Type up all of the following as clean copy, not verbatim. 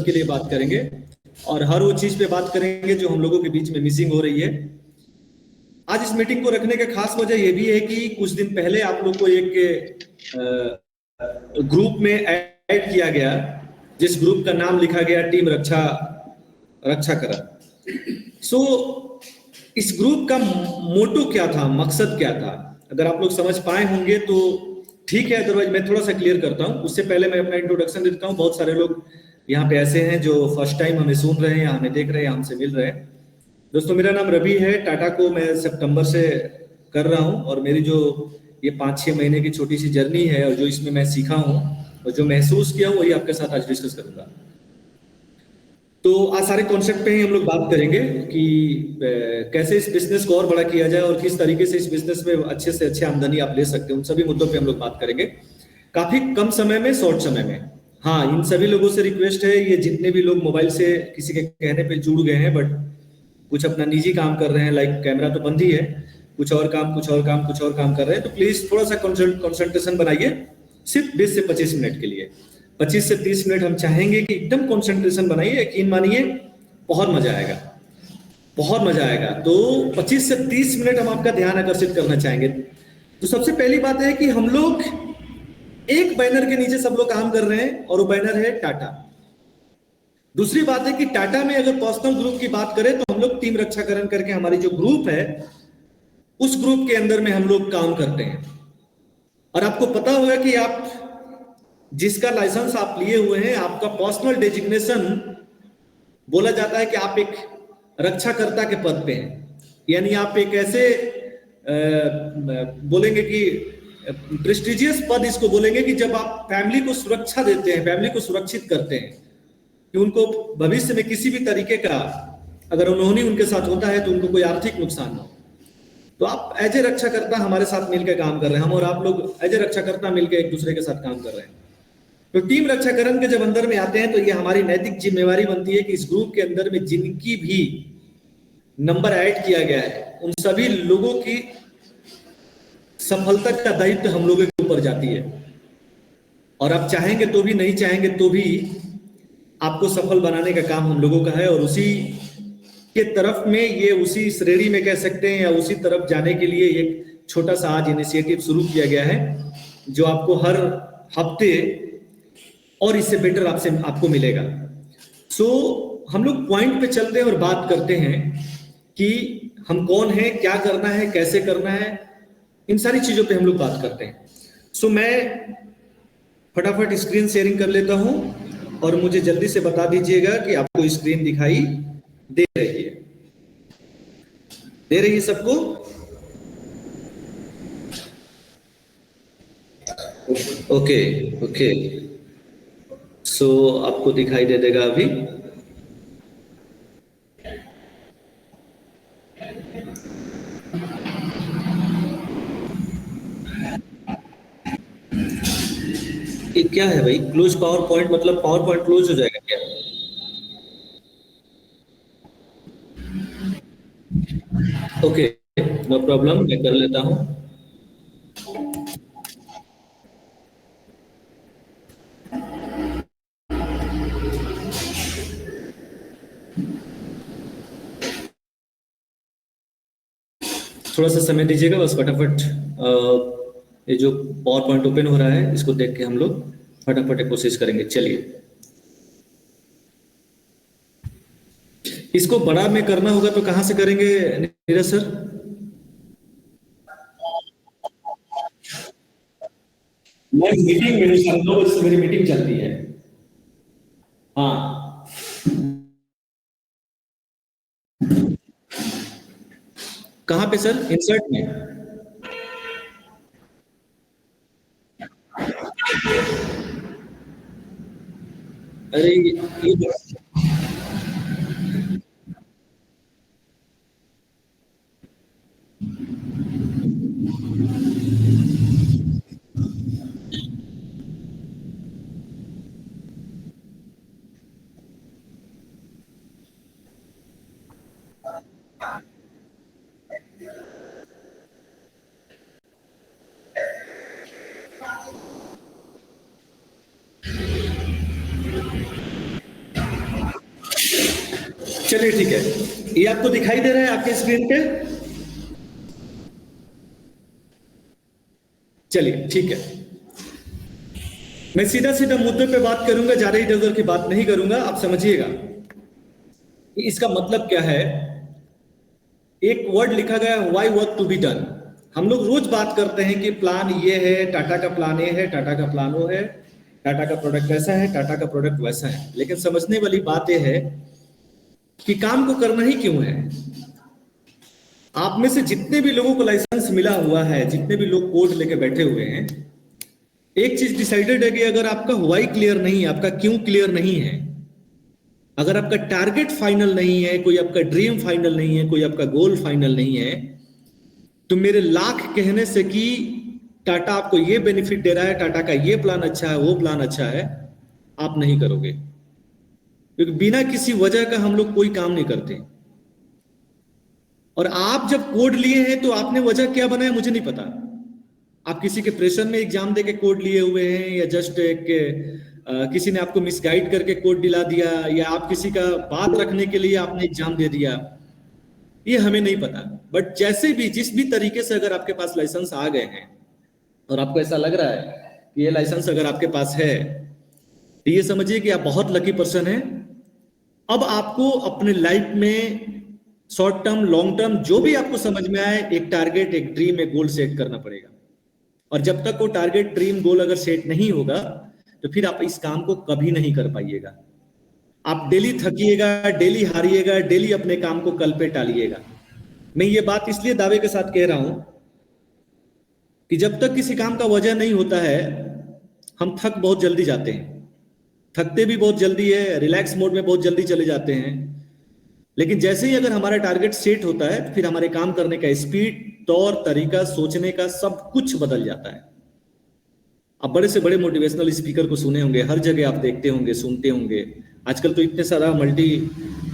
के लिए बात करेंगे और हर वो चीज पे बात करेंगे जो हम लोगों के बीच में मिसिंग हो रही है। आज इस मीटिंग को रखने का खास वजह यह भी है कि कुछ दिन पहले आप लोग को एक ग्रुप में ऐड किया गया, जिस ग्रुप का नाम लिखा गया टीम रक्षा रक्षा करण। सो इस ग्रुप का मोटो क्या था, मकसद क्या था, अगर आप लोग समझ पाए होंगे तो ठीक है, अदरवाइज मैं थोड़ा सा क्लियर करता हूं। उससे पहले मैं अपना इंट्रोडक्शन देता हूं। बहुत सारे लोग यहाँ पे ऐसे हैं जो फर्स्ट टाइम हमें सुन रहे हैं या हमें देख रहे हैं, हमसे मिल रहे हैं। दोस्तों, मेरा नाम रवि है। टाटा को मैं सितंबर से कर रहा हूं और मेरी जो ये 5-6 महीने की छोटी सी जर्नी है और जो इसमें मैं सीखा हूं और जो महसूस किया हूं वही आपके साथ आज डिस्कस करूंगा। तो आज सारे कॉन्सेप्ट पे ही हम लोग बात करेंगे कि कैसे इस बिजनेस को और बड़ा किया जाए और किस तरीके से इस बिजनेस में अच्छे से अच्छे आमदनी आप ले सकते हैं। उन सभी मुद्दों पे हम लोग बात करेंगे काफी कम समय में, शॉर्ट समय में। हाँ, इन सभी लोगों से रिक्वेस्ट है, ये जितने भी लोग मोबाइल से किसी के कहने पे जुड़ गए हैं बट कुछ अपना निजी काम कर रहे हैं, लाइक कैमरा तो बंद ही है, कुछ और काम कर रहे हैं, तो प्लीज थोड़ा सा कंसंट्रेशन बनाइए। सिर्फ 20 से 25 मिनट के लिए, 25 से 30 मिनट हम चाहेंगे कि एकदम कंसंट्रेशन बनाइए। यकीन मानिए बहुत मजा आएगा, बहुत मजा आएगा। तो 25 से 30 मिनट हम आपका ध्यान आकर्षित करना चाहेंगे। तो सबसे पहली बात है कि हम लोग एक बैनर के नीचे सब लोग काम कर रहे हैं और वो बैनर है टाटा। दूसरी बात है कि टाटा में अगर पर्सनल ग्रुप की बात करें तो हम लोग टीम रक्षाकरण करके हमारी जो ग्रुप है उस ग्रुप के अंदर में हम लोग काम करते हैं। और आपको पता होगा कि आप जिसका लाइसेंस आप लिए हुए हैं, आपका पर्सनल डेजिग्नेशन बोला जाता है कि आप एक रक्षाकर्ता के पद पे हैं। यानी आप एक ऐसे बोलेंगे कि प्रेस्टिजियस पद इसको बोलेंगे कि जब आप फैमिली को सुरक्षा देते हैं, फैमिली को सुरक्षित करते हैं कि उनको भविष्य में किसी भी तरीके का अगर उन्होंने उनके साथ होता है तो उनको कोई आर्थिक नुकसान ना हो। तो आप एज ए रक्षाकर्ता हमारे साथ मिलकर काम कर रहे हैं, हम और आप लोग एज ए रक्षाकर्ता मिलकर एक दूसरे के साथ काम कर रहे हैं। तो टीम रक्षाकरण के जब अंदर में आते हैं तो ये हमारी नैतिक जिम्मेवारी बनती है कि इस ग्रुप के अंदर में जिनकी भी नंबर ऐड किया गया है उन सभी लोगों की सफलता का दायित्व हम लोगों के ऊपर जाती है। और आप चाहेंगे तो भी, नहीं चाहेंगे तो भी आपको सफल बनाने का काम हम लोगों का है। और उसी के तरफ में ये उसी श्रेणी में कह सकते हैं या उसी तरफ जाने के लिए एक छोटा सा आज इनिशिएटिव शुरू किया गया है जो आपको हर हफ्ते और इससे बेटर आपको मिलेगा। सो हम लोग पॉइंट पे चलते हैं और बात करते हैं कि हम कौन हैं, क्या करना है, कैसे करना है, इन सारी चीजों पे हम लोग बात करते हैं। सो मैं फटाफट स्क्रीन शेयरिंग कर लेता हूं और मुझे जल्दी से बता दीजिएगा कि आपको स्क्रीन दिखाई दे रही है, सबको? ओके ओके, सो आपको दिखाई दे देगा अभी। ये क्या है भाई, क्लोज पावर पॉइंट, मतलब पावर पॉइंट क्लोज हो जाएगा क्या? ओके, नो प्रॉब्लम, मैं कर लेता हूं। थोड़ा सा समय दीजिएगा बस, फटाफट ये जो पावर पॉइंट ओपन हो रहा है इसको देख के हम लोग फटाफट कोशिश करेंगे। चलिए, इसको बड़ा में करना होगा तो कहां से करेंगे नीरज सर? मैं मीटिंग में 9 बजे से मेरी मीटिंग चलती है। हाँ, कहाँ पे सर? इंसर्ट में? अरे ये चलिए ठीक है, ये आपको दिखाई दे रहा है आपके स्क्रीन पे? चलिए ठीक है, मैं सीधा सीधा मुद्दे पे बात करूंगा, ज्यादा इधर उधर की बात नहीं करूंगा। आप समझिएगा कि इसका मतलब क्या है। एक वर्ड लिखा गया, why work to be done. हम लोग रोज बात करते हैं कि प्लान ये है, टाटा का प्लान ये है, टाटा का प्लान वो है, टाटा का प्रोडक्ट ऐसा है, टाटा का प्रोडक्ट वैसा है। लेकिन समझने वाली बात यह है कि काम को करना ही क्यों है। आप में से जितने भी लोगों को लाइसेंस मिला हुआ है, जितने भी लोग कोड लेके बैठे हुए हैं, एक चीज डिसाइडेड है कि अगर आपका व्हाई क्लियर नहीं है, आपका क्यों क्लियर नहीं है, अगर आपका टारगेट फाइनल नहीं है, कोई आपका ड्रीम फाइनल नहीं है, कोई आपका गोल फाइनल नहीं है, तो मेरे लाख कहने से कि टाटा आपको ये बेनिफिट दे रहा है, टाटा का ये प्लान अच्छा है, वो प्लान अच्छा है, आप नहीं करोगे। क्योंकि बिना किसी वजह का हम लोग कोई काम नहीं करते। और आप जब कोड लिए हैं तो आपने वजह क्या बनाया मुझे नहीं पता। आप किसी के प्रेशर में एग्जाम देके कोड लिए हुए हैं, या जस्ट एक किसी ने आपको मिसगाइड करके कोड दिला दिया, या आप किसी का बात रखने के लिए आपने एग्जाम दे दिया, ये हमें नहीं पता। बट जैसे भी जिस भी तरीके से अगर आपके पास लाइसेंस आ गए हैं और आपको ऐसा लग रहा है कि ये लाइसेंस अगर आपके पास है, तो ये समझिए कि आप बहुत लकी पर्सन हैं। अब आपको अपने लाइफ में शॉर्ट टर्म, लॉन्ग टर्म, जो भी आपको समझ में आए, एक टारगेट, एक ड्रीम, एक गोल सेट करना पड़ेगा। और जब तक वो टारगेट, ड्रीम, गोल अगर सेट नहीं होगा, तो फिर आप इस काम को कभी नहीं कर पाइएगा। आप डेली थकिएगा, डेली हारिएगा, डेली अपने काम को कल पे टालिएगा। मैं ये बात इसलिए दावे के साथ कह रहा हूं कि जब तक किसी काम का वजह नहीं होता है, हम थक बहुत जल्दी जाते हैं, थकते भी बहुत जल्दी है, रिलैक्स मोड में बहुत जल्दी चले जाते हैं। लेकिन जैसे ही अगर हमारा टारगेट सेट होता है, तो फिर हमारे काम करने का स्पीड, तौर तरीका, सोचने का सब कुछ बदल जाता है। आप बड़े से बड़े मोटिवेशनल स्पीकर को सुने होंगे, हर जगह आप देखते होंगे, सुनते होंगे। आजकल तो इतने सारा मल्टी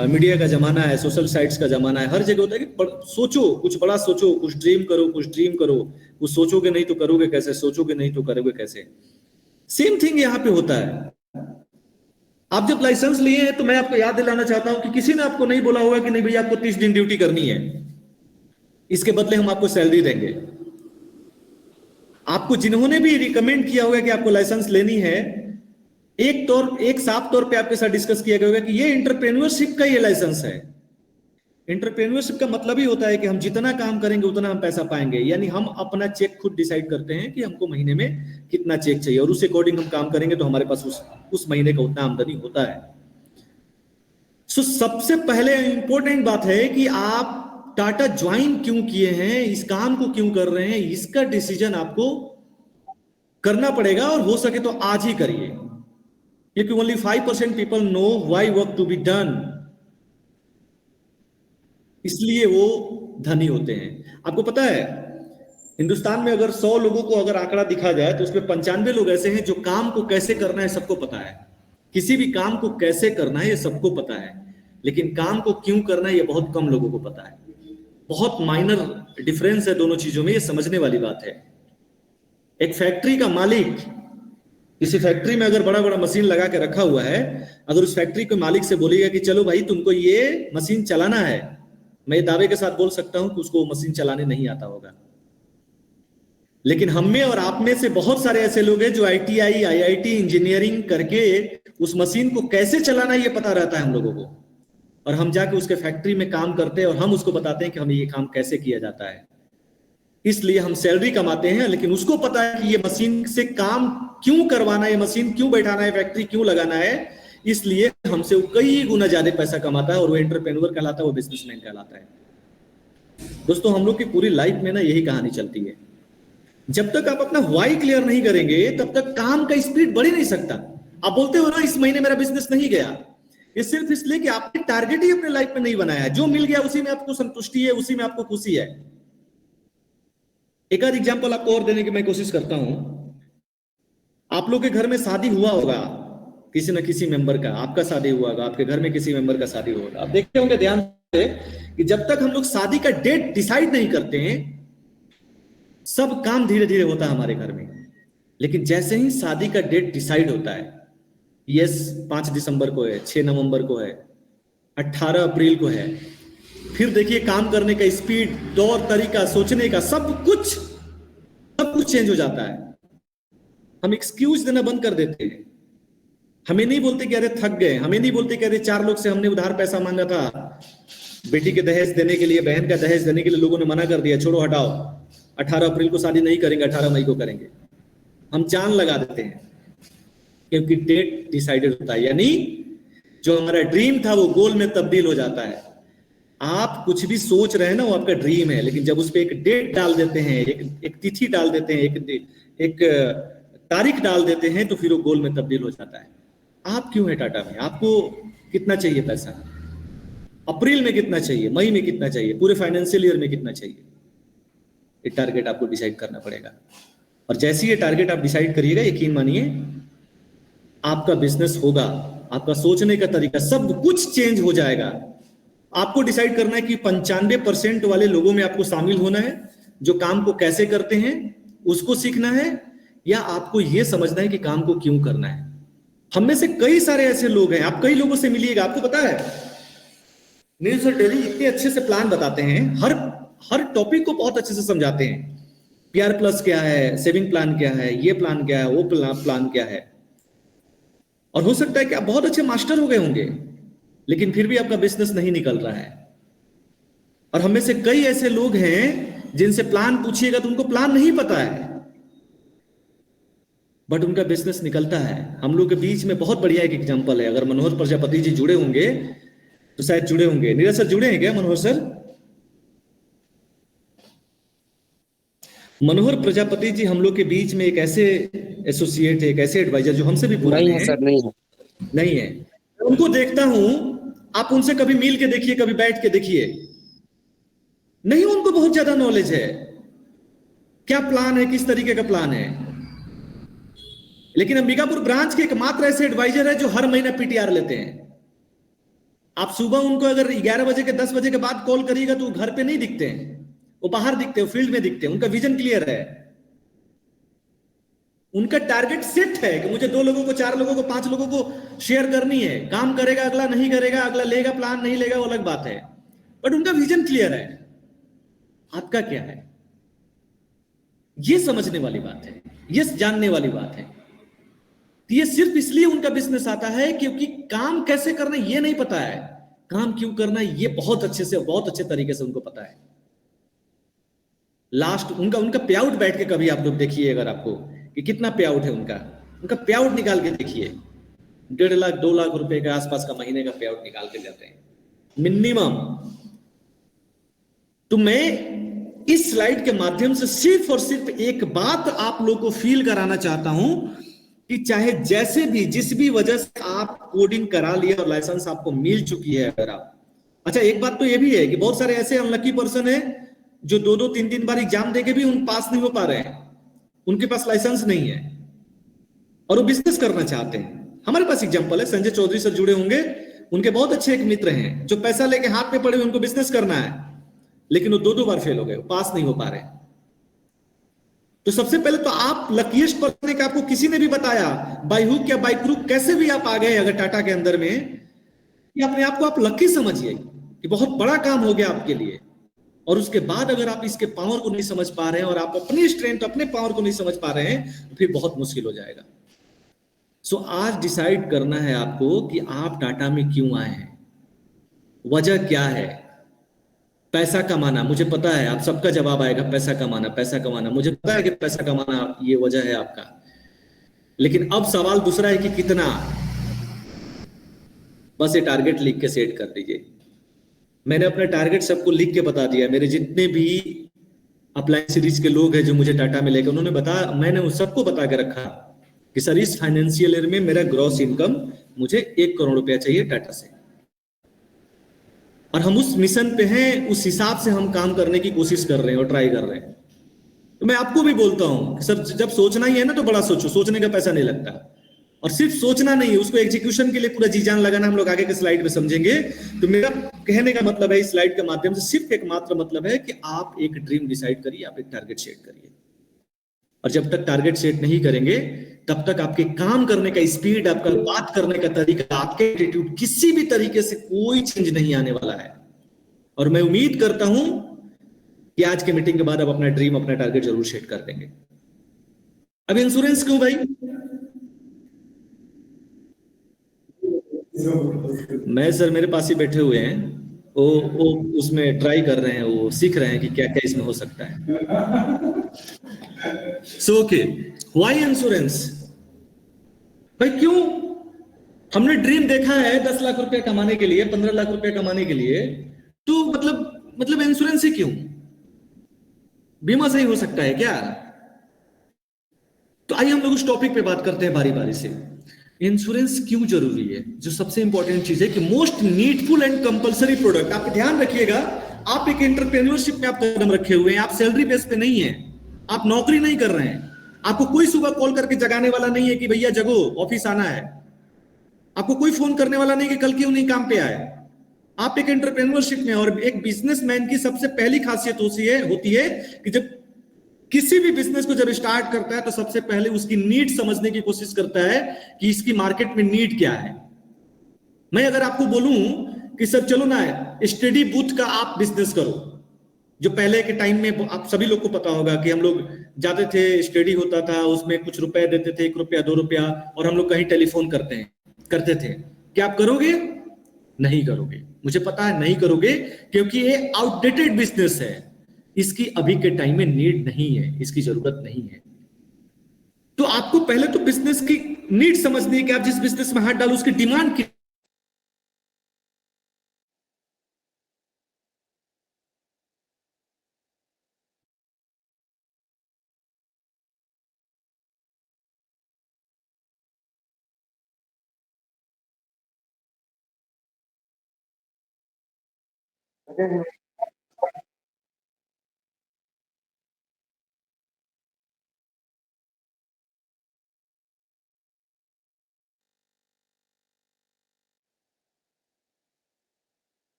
मीडिया का जमाना है, सोशल साइट्स का जमाना है, हर जगह होता है कि सोचो, कुछ बड़ा सोचो, कुछ ड्रीम करो, कुछ ड्रीम करो। कुछ सोचोगे नहीं तो करोगे कैसे, सोचोगे नहीं तो करोगे कैसे। सेम थिंग यहाँ पे होता है। आप जब लाइसेंस लिए हैं, तो मैं आपको याद दिलाना चाहता हूं कि किसी ने आपको नहीं बोला होगा कि नहीं भैया आपको 30 दिन ड्यूटी करनी है, इसके बदले हम आपको सैलरी देंगे। आपको जिन्होंने भी रिकमेंड किया होगा कि आपको लाइसेंस लेनी है, एक साफ तौर पे आपके साथ डिस्कस किया गया होगा कि ये एंटरप्रेन्योरशिप का ये लाइसेंस है। एंटरप्रेन्योरशिप का मतलब ही होता है कि हम जितना काम करेंगे उतना हम पैसा पाएंगे। यानी हम अपना चेक खुद डिसाइड करते हैं कि हमको महीने में कितना चेक चाहिए, और उस अकॉर्डिंग हम काम करेंगे तो हमारे पास उस महीने का उतना आमदनी होता है। सो सबसे पहले इंपॉर्टेंट बात है कि आप टाटा ज्वाइन क्यों किए हैं, इस काम को क्यों कर रहे हैं, इसका डिसीजन आपको करना पड़ेगा, और हो सके तो आज ही करिए। क्योंकि only 5% people know why work to be done, इसलिए वो धनी होते हैं। आपको पता है, हिंदुस्तान में अगर 100 लोगों को अगर आंकड़ा दिखा जाए, तो उसमें 95 लोग ऐसे हैं जो काम को कैसे करना है सबको पता है। किसी भी काम को कैसे करना है ये सबको पता है, लेकिन काम को क्यों करना है ये बहुत कम लोगों को पता है। बहुत माइनर डिफरेंस है दोनों चीजों में, ये समझने वाली बात है। एक फैक्ट्री का मालिक, किसी फैक्ट्री में अगर बड़ा बड़ा मशीन लगा के रखा हुआ है, अगर उस फैक्ट्री के मालिक से बोलेगा कि चलो भाई तुमको ये मशीन चलाना है, मैं दावे के साथ बोल सकता हूं कि उसको मशीन चलाने नहीं आता होगा। लेकिन हम में और आप में से बहुत सारे ऐसे लोग हैं जो ITI, IIT इंजीनियरिंग करके उस मशीन को कैसे चलाना ये पता रहता है हम लोगों को, और हम जाके उसके फैक्ट्री में काम करते हैं और हम उसको बताते हैं कि हमें ये काम कैसे किया जाता है। इसलिए हम सैलरी कमाते हैं, लेकिन उसको पता है कि ये मशीन से काम क्यों करवाना है, ये मशीन क्यों बैठाना है, फैक्ट्री क्यों लगाना है। इसलिए हमसे वो कई गुना ज्यादा पैसा कमाता है, और वो एंटरप्रेन्योर कहलाता है, वो बिजनेसमैन कहलाता है। दोस्तों, हम लोग की पूरी लाइफ में ना यही कहानी चलती है। जब तक आप अपना व्हाई क्लियर नहीं करेंगे, तब तक काम का स्पीड बढ़ ही नहीं सकता। आप बोलते हो ना इस महीने मेरा बिजनेस नहीं गया, ये सिर्फ इसलिए कि आपने टारगेट ही अपने लाइफ में नहीं बनाया है। जो मिल गया उसी में आपको संतुष्टि है, उसी में आपको खुशी है। एक और एग्जांपल आपको और देने की मैं कोशिश करता हूं। आप लोग के घर में शादी हुआ होगा, किसी न किसी मेंबर का, आपका शादी हुआ होगा, आपके घर में किसी मेंबर का शादी हुआ होगा। आप देखते होंगे ध्यान से कि जब तक हम लोग शादी का डेट डिसाइड नहीं करते हैं, सब काम धीरे धीरे होता है हमारे घर में। लेकिन जैसे ही शादी का डेट डिसाइड होता है, यस 5 दिसंबर को है, 6 नवंबर को है, 18 अप्रैल को है। फिर देखिए काम करने का स्पीड, तौर तरीका, सोचने का सब कुछ चेंज हो जाता है। हम एक्सक्यूज देना बंद कर देते हैं। हमें नहीं बोलते कि अरे थक गए, हमें नहीं बोलते कि अरे 4 लोग से हमने उधार पैसा मांगा था बेटी के दहेज देने के लिए, बहन का दहेज देने के लिए, लोगों ने मना कर दिया, छोड़ो हटाओ, 18 अप्रैल को शादी नहीं करेंगे, 18 मई को करेंगे। हम जान लगा देते हैं क्योंकि डेट डिसाइडेड होता है, यानी जो हमारा ड्रीम था वो गोल में तब्दील हो जाता है। आप कुछ भी सोच रहे हैं ना, वो आपका ड्रीम है, लेकिन जब उस पर एक डेट डाल देते हैं, एक तिथि डाल देते हैं, एक तारीख डाल देते हैं, तो फिर वो गोल में तब्दील हो जाता है। आप क्यों है टाटा में? आपको कितना चाहिए पैसा? अप्रैल में कितना चाहिए, मई में कितना चाहिए, पूरे फाइनेंशियल ईयर में कितना चाहिए? ये टारगेट आपको डिसाइड करना पड़ेगा। और जैसे ये टारगेट आप डिसाइड करिएगा, यकीन मानिए आपका बिजनेस होगा, आपका सोचने का तरीका सब कुछ चेंज हो जाएगा। आपको डिसाइड करना है कि 95% वाले लोगों में आपको शामिल होना है, जो काम को कैसे करते हैं उसको सीखना है, या आपको यह समझना है कि काम को क्यों करना है। हम में से कई सारे ऐसे लोग हैं, आप कई लोगों से मिलिएगा, आपको पता है नील सर डेली इतने अच्छे से प्लान बताते हैं, हर टॉपिक को बहुत अच्छे से समझाते हैं। पीआर प्लस क्या है, सेविंग प्लान क्या है, ये प्लान क्या है, वो प्लान क्या है। और हो सकता है कि आप बहुत अच्छे मास्टर हो गए होंगे, लेकिन फिर भी आपका बिजनेस नहीं निकल रहा है। और हम में से कई ऐसे लोग हैं जिनसे प्लान पूछिएगा तो उनको प्लान नहीं पता है, बट उनका बिजनेस निकलता है। हम लोग के बीच में बहुत बढ़िया एक एग्जांपल है, अगर मनोहर प्रजापति जी जुड़े होंगे तो शायद जुड़े होंगे। नीरज सर जुड़े हैं क्या? मनोहर सर, मनोहर प्रजापति जी हम लोग के बीच में एक ऐसे एसोसिएट है, एक ऐसे एडवाइजर जो हमसे भी पुराने हैं। सर नहीं है। उनको देखता हूं, आप उनसे कभी मिल के देखिए, कभी बैठ के देखिए, नहीं उनको बहुत ज्यादा नॉलेज है, क्या प्लान है, किस तरीके का प्लान है। लेकिन अंबिकापुर ब्रांच के एकमात्र ऐसे एडवाइजर है जो हर महीना पीटीआर लेते हैं। आप सुबह उनको अगर 11 बजे के 10 बजे के बाद कॉल करिएगा तो वो घर पे नहीं दिखते हैं, वो बाहर दिखते हैं, फील्ड में दिखते हैं। उनका विजन क्लियर है, उनका टारगेट सेट है कि मुझे 2 लोगों को, 4 लोगों को, 5 लोगों को शेयर करनी है। काम करेगा अगला, नहीं करेगा अगला, लेगा प्लान नहीं लेगा वो अलग बात है, बट उनका विजन क्लियर है। आपका क्या है, ये समझने वाली बात है, ये जानने वाली बात है। ये सिर्फ इसलिए उनका बिजनेस आता है क्योंकि काम कैसे करना ये नहीं पता है, काम क्यों करना ये बहुत अच्छे से, बहुत अच्छे तरीके से उनको पता है। लास्ट उनका पे आउट बैठ के कभी आप लोग देखिए, अगर आपको कि कितना पे आउट है उनका पे आउट निकाल के देखिए। 1.5 लाख 2 लाख रुपए के आसपास का महीने का पे आउट निकाल के जाते हैं मिनिमम। तो मैं इस स्लाइड के माध्यम से सिर्फ और सिर्फ एक बात आप लोग को फील कराना चाहता हूं कि चाहे जैसे भी, जिस भी वजह से आप कोडिंग करा लिया और लाइसेंस आपको मिल चुकी है, अगर आप, अच्छा एक बात तो ये भी है कि बहुत सारे ऐसे अनलकी पर्सन है जो 2-2 3-3 बार एग्जाम देके भी उन पास नहीं हो पा रहे हैं, उनके पास लाइसेंस नहीं है और वो बिजनेस करना चाहते हैं। हमारे पास एग्जांपल है, संजय चौधरी सर जुड़े होंगे, उनके बहुत अच्छे एक मित्र हैं जो पैसा लेके हाथ में पड़े हुए, उनको बिजनेस करना है, लेकिन वो 2-2 बार फेल हो गए, पास नहीं हो पा रहे। तो सबसे पहले तो आप लकीएस्ट पर्सन है कि आपको किसी ने भी बताया बाय हुक या बाय क्रूक, कैसे भी आप आ गए अगर टाटा के अंदर में, कि अपने आप को आप लकी समझिए कि बहुत बड़ा काम हो गया आपके लिए। और उसके बाद अगर आप इसके पावर को नहीं समझ पा रहे हैं और आप अपनी स्ट्रेंथ, अपने पावर को नहीं समझ पा रहे हैं, तो फिर बहुत मुश्किल हो जाएगा। सो आज डिसाइड करना है आपको कि आप टाटा में क्यों आए हैं, वजह क्या है। पैसा कमाना, मुझे पता है आप सबका जवाब आएगा पैसा कमाना, पैसा कमाना, मुझे पता है कि पैसा कमाना ये वजह है आपका। लेकिन अब सवाल दूसरा है कि कितना। बस ये टारगेट लिख के सेट कर दीजिए। मैंने अपना टारगेट सबको लिख के बता दिया। मेरे जितने भी अपलाइन सीरीज के लोग हैं जो मुझे टाटा में लेकर, उन्होंने मैंने उन सबको बता के रखा कि सर इस फाइनेंशियल ईयर में मेरा ग्रॉस इनकम मुझे 1 करोड़ रुपया चाहिए टाटा से, और हम उस मिशन पे हैं, उस हिसाब से हम काम करने की कोशिश कर रहे हैं और ट्राई कर रहे हैं। तो मैं आपको भी बोलता हूं कि सर जब सोचना ही है ना तो बड़ा सोचो, सोचने का पैसा नहीं लगता। और सिर्फ सोचना नहीं है, उसको एग्जीक्यूशन के लिए पूरा जी जान लगाना हम लोग आगे के स्लाइड में समझेंगे। तो मेरा कहने का मतलब है इस स्लाइड के माध्यम से सिर्फ एक मात्र मतलब है कि आप एक ड्रीम डिसाइड करिए, आप एक टारगेट सेट करिए। और जब तक टारगेट सेट नहीं करेंगे तब तक आपके काम करने का स्पीड, आपका बात करने का तरीका, आपके एटीट्यूड, किसी भी तरीके से कोई चेंज नहीं आने वाला है। और मैं उम्मीद करता हूं कि आज के मीटिंग के बाद आप अपना ड्रीम, अपना टारगेट जरूर सेट कर देंगे। अब इंश्योरेंस क्यों भाई? मैं सर, मेरे पास ही बैठे हुए हैं, वो उसमें ट्राई कर रहे हैं, वो सीख रहे हैं कि क्या क्या इसमें हो सकता है। So okay, why insurance? भाई क्यों? हमने ड्रीम देखा है 10 लाख रुपए कमाने के लिए, 15 लाख रुपए कमाने के लिए, तो मतलब इंश्योरेंस ही क्यों? बीमा सही हो सकता है क्या? तो आइए हम लोग उस टॉपिक पे बात करते हैं बारी बारी से। इंश्योरेंस क्यों जरूरी है? जो सबसे इंपॉर्टेंट चीज है कि most needful and compulsory product. आप ध्यान रखिएगा, आप एक एंटरप्रेन्योरशिप में आप कदम रखे हुए हैं, आप सैलरी बेस पे नहीं है, आप नौकरी नहीं कर रहे हैं, आपको कोई सुबह कॉल करके जगाने वाला नहीं है कि भैया जगो ऑफिस आना है, आपको कोई फोन करने वाला नहीं कि कल क्यों नहीं काम पे आए। आप एक एंटरप्रेन्योरशिप में, और एक बिजनेसमैन की सबसे पहली खासियत होती है कि जब किसी भी बिजनेस को जब स्टार्ट करता है तो सबसे पहले उसकी नीड समझने की कोशिश करता है कि इसकी मार्केट में नीड क्या है। मैं अगर आपको बोलूं कि सर चलो ना स्टडी बूथ का आप बिजनेस करो, जो पहले के टाइम में आप सभी लोग को पता होगा कि हम लोग जाते थे, स्टडी होता था, उसमें कुछ रुपए देते थे, 1 रुपया 2 रुपया, और हम लोग कहीं टेलीफोन करते थे। क्या आप करोगे? नहीं करोगे, मुझे पता है नहीं करोगे, क्योंकि ये आउटडेटेड बिजनेस है, इसकी अभी के टाइम में नीड नहीं है, इसकी जरूरत नहीं है। तो आपको पहले तो बिजनेस की नीड समझनी है कि आप जिस बिजनेस में हाथ डालो उसकी डिमांड की।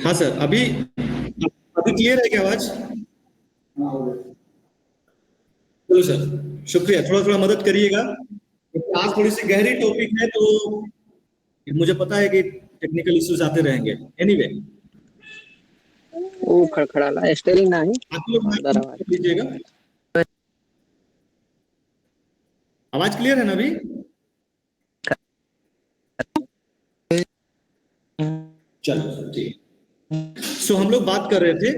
हाँ सर, अभी अभी क्लियर है क्या आवाज? चलो सर, शुक्रिया, थोड़ा थोड़ा मदद करिएगा, क्योंकि आज थोड़ी सी गहरी टॉपिक है, तो मुझे पता है कि टेक्निकल इश्यूज आते रहेंगे। एनीवे, वो खड़खड़ाला स्टेरिंग नाही आप लोग अंदर आवाज लीजिएगा। आवाज क्लियर है ना अभी? चलो ठीक। सो हम लोग बात कर रहे थे,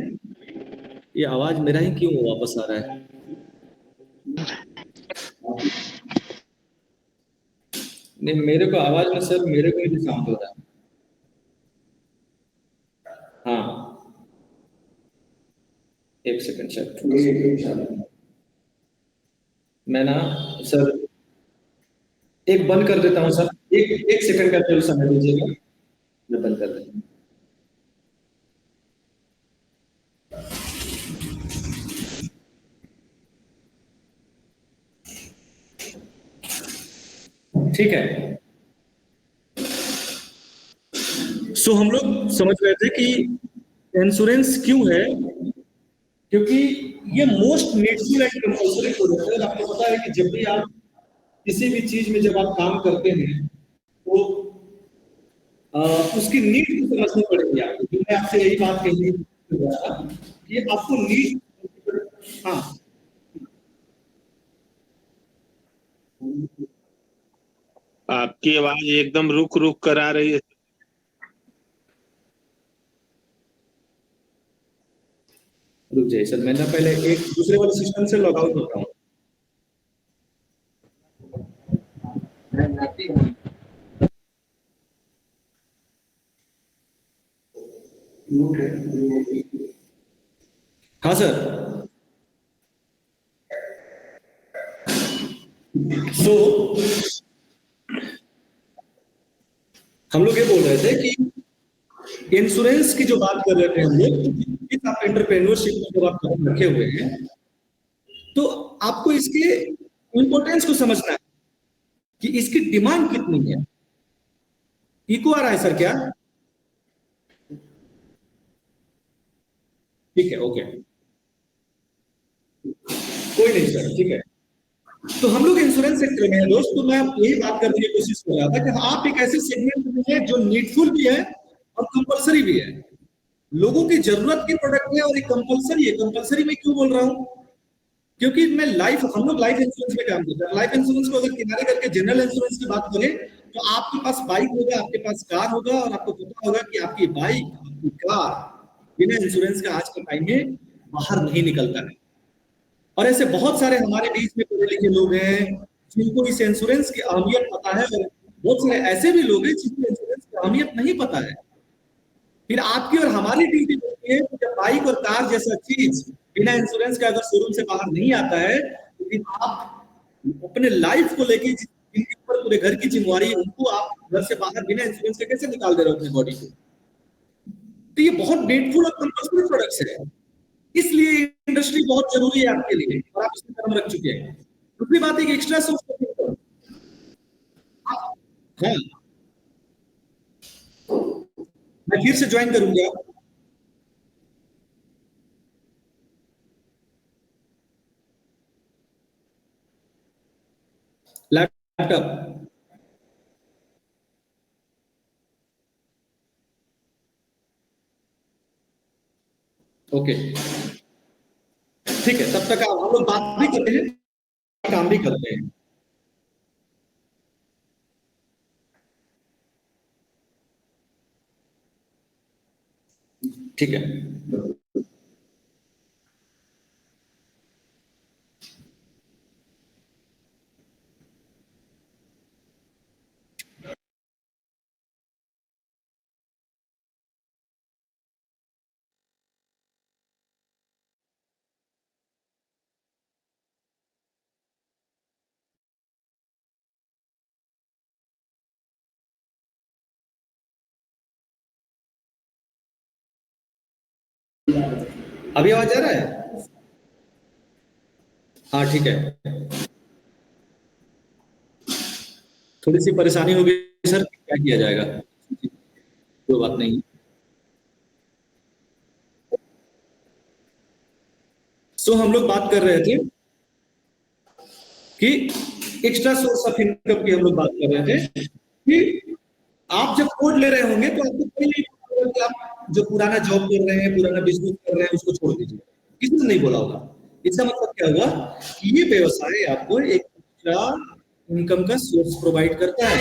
ये आवाज मेरा ही क्यों वापस आ रहा है? नहीं, मेरे को आवाज में सर मेरे को ही साउंड हो रहा है। हाँ, एक सेकंड सर, मैं ना सर एक बंद कर देता हूँ सर, एक सेकंड का जरूर समय दीजिएगा, मैं बंद कर देता हूँ। ठीक है। सो हम लोग समझ रहे थे कि इंश्योरेंस क्यों है, क्योंकि ये most needful and compulsory product है। आपको पता है कि जब भी आप किसी भी चीज में जब आप काम करते हैं तो उसकी नीड को समझनी पड़ेगी आपको। तो मैं आपसे यही बात कहनी कि आपको नीड, हाँ आपकी आवाज एकदम रुक रुक कर आ रही है। रुक जाइए सर, मैं ना पहले एक दूसरे वाले सिस्टम से लॉग आउट होता हूँ। हाँ सर। सो हम लोग ये बोल रहे थे कि इंश्योरेंस की जो बात कर रहे थे हम लोग, इस आप एंटरप्रेन्योरशिप में जब आप कदम रखे हुए हैं, तो आपको इसके इंपॉर्टेंस को समझना है कि इसकी डिमांड कितनी है। इको आ रहा है सर क्या? ठीक है, ओके, कोई नहीं सर, ठीक है। तो हम लोग इंश्योरेंस सेक्टर में है दोस्त, तो मैं यही बात करने की कोशिश कर रहा था कि आप एक ऐसे सेगमेंट में है जो नीडफुल भी है और कंपलसरी भी है। लोगों की जरूरत की प्रोडक्ट है और ये कंपलसरी है। कंपलसरी में क्यों बोल रहा हूं? क्योंकि मैं लाइफ हम लोग लाइफ इंश्योरेंस में काम करते हैं। लाइफ इंश्योरेंस को अगर किनारे करके जनरल इंश्योरेंस की बात करें, तो आपके पास बाइक होगा, आपके पास कार होगा, और आपको पता होगा कि आपकी बाइक, आपकी कार बिना इंश्योरेंस का आज के टाइम में बाहर नहीं निकलता है। और ऐसे बहुत सारे हमारे बीच में पढ़े लिखे लोग हैं जिनको इस इंश्योरेंस की अहमियत पता है, और बहुत सारे ऐसे भी लोग हैं जिनको इंश्योरेंस की अहमियत नहीं पता है। फिर आपकी और हमारी ड्यूटी होती है कि जब बाइक और कार जैसा चीज बिना इंश्योरेंस के अगर शोरूम से बाहर नहीं आता है, तो फिर आप अपने लाइफ को लेके जिनके ऊपर पूरे घर की जिम्मेवारी है, उनको आप घर से बाहर बिना इंश्योरेंस के कैसे निकाल दे रहे हो अपनी बॉडी को? तो ये बहुत नीडफुल और कंपल्सरी प्रोडक्ट्स है। इसलिए इंडस्ट्री बहुत जरूरी है आपके लिए, और आप इसमें कदम रख चुके हैं। दूसरी बात है कि एक्स्ट्रा सोर्स ऑफ इनकम। हाँ, मैं फिर से ज्वाइन करूंगा। लैपटॉप। ओके, ठीक है, तब तक हम लोग बात भी करते हैं, काम भी करते हैं। ठीक है। अभी आवाज आ रहा है? हाँ, ठीक है। थोड़ी सी परेशानी हो गई सर, क्या किया जाएगा, कोई बात नहीं। सो हम लोग बात कर रहे थे कि एक्स्ट्रा सोर्स ऑफ इनकम की हम लोग बात कर रहे थे कि आप जब कोड ले रहे होंगे तो आपको कोई नहीं बोलेगा कि आप जो पुराना जॉब कर रहे हैं, पुराना बिजनेस कर रहे हैं, उसको छोड़ दीजिए। किसी ने नहीं बोला होगा। इसका मतलब क्या हुआ कि ये व्यवसाय आपको एक एक्स्ट्रा इनकम का सोर्स प्रोवाइड करता है,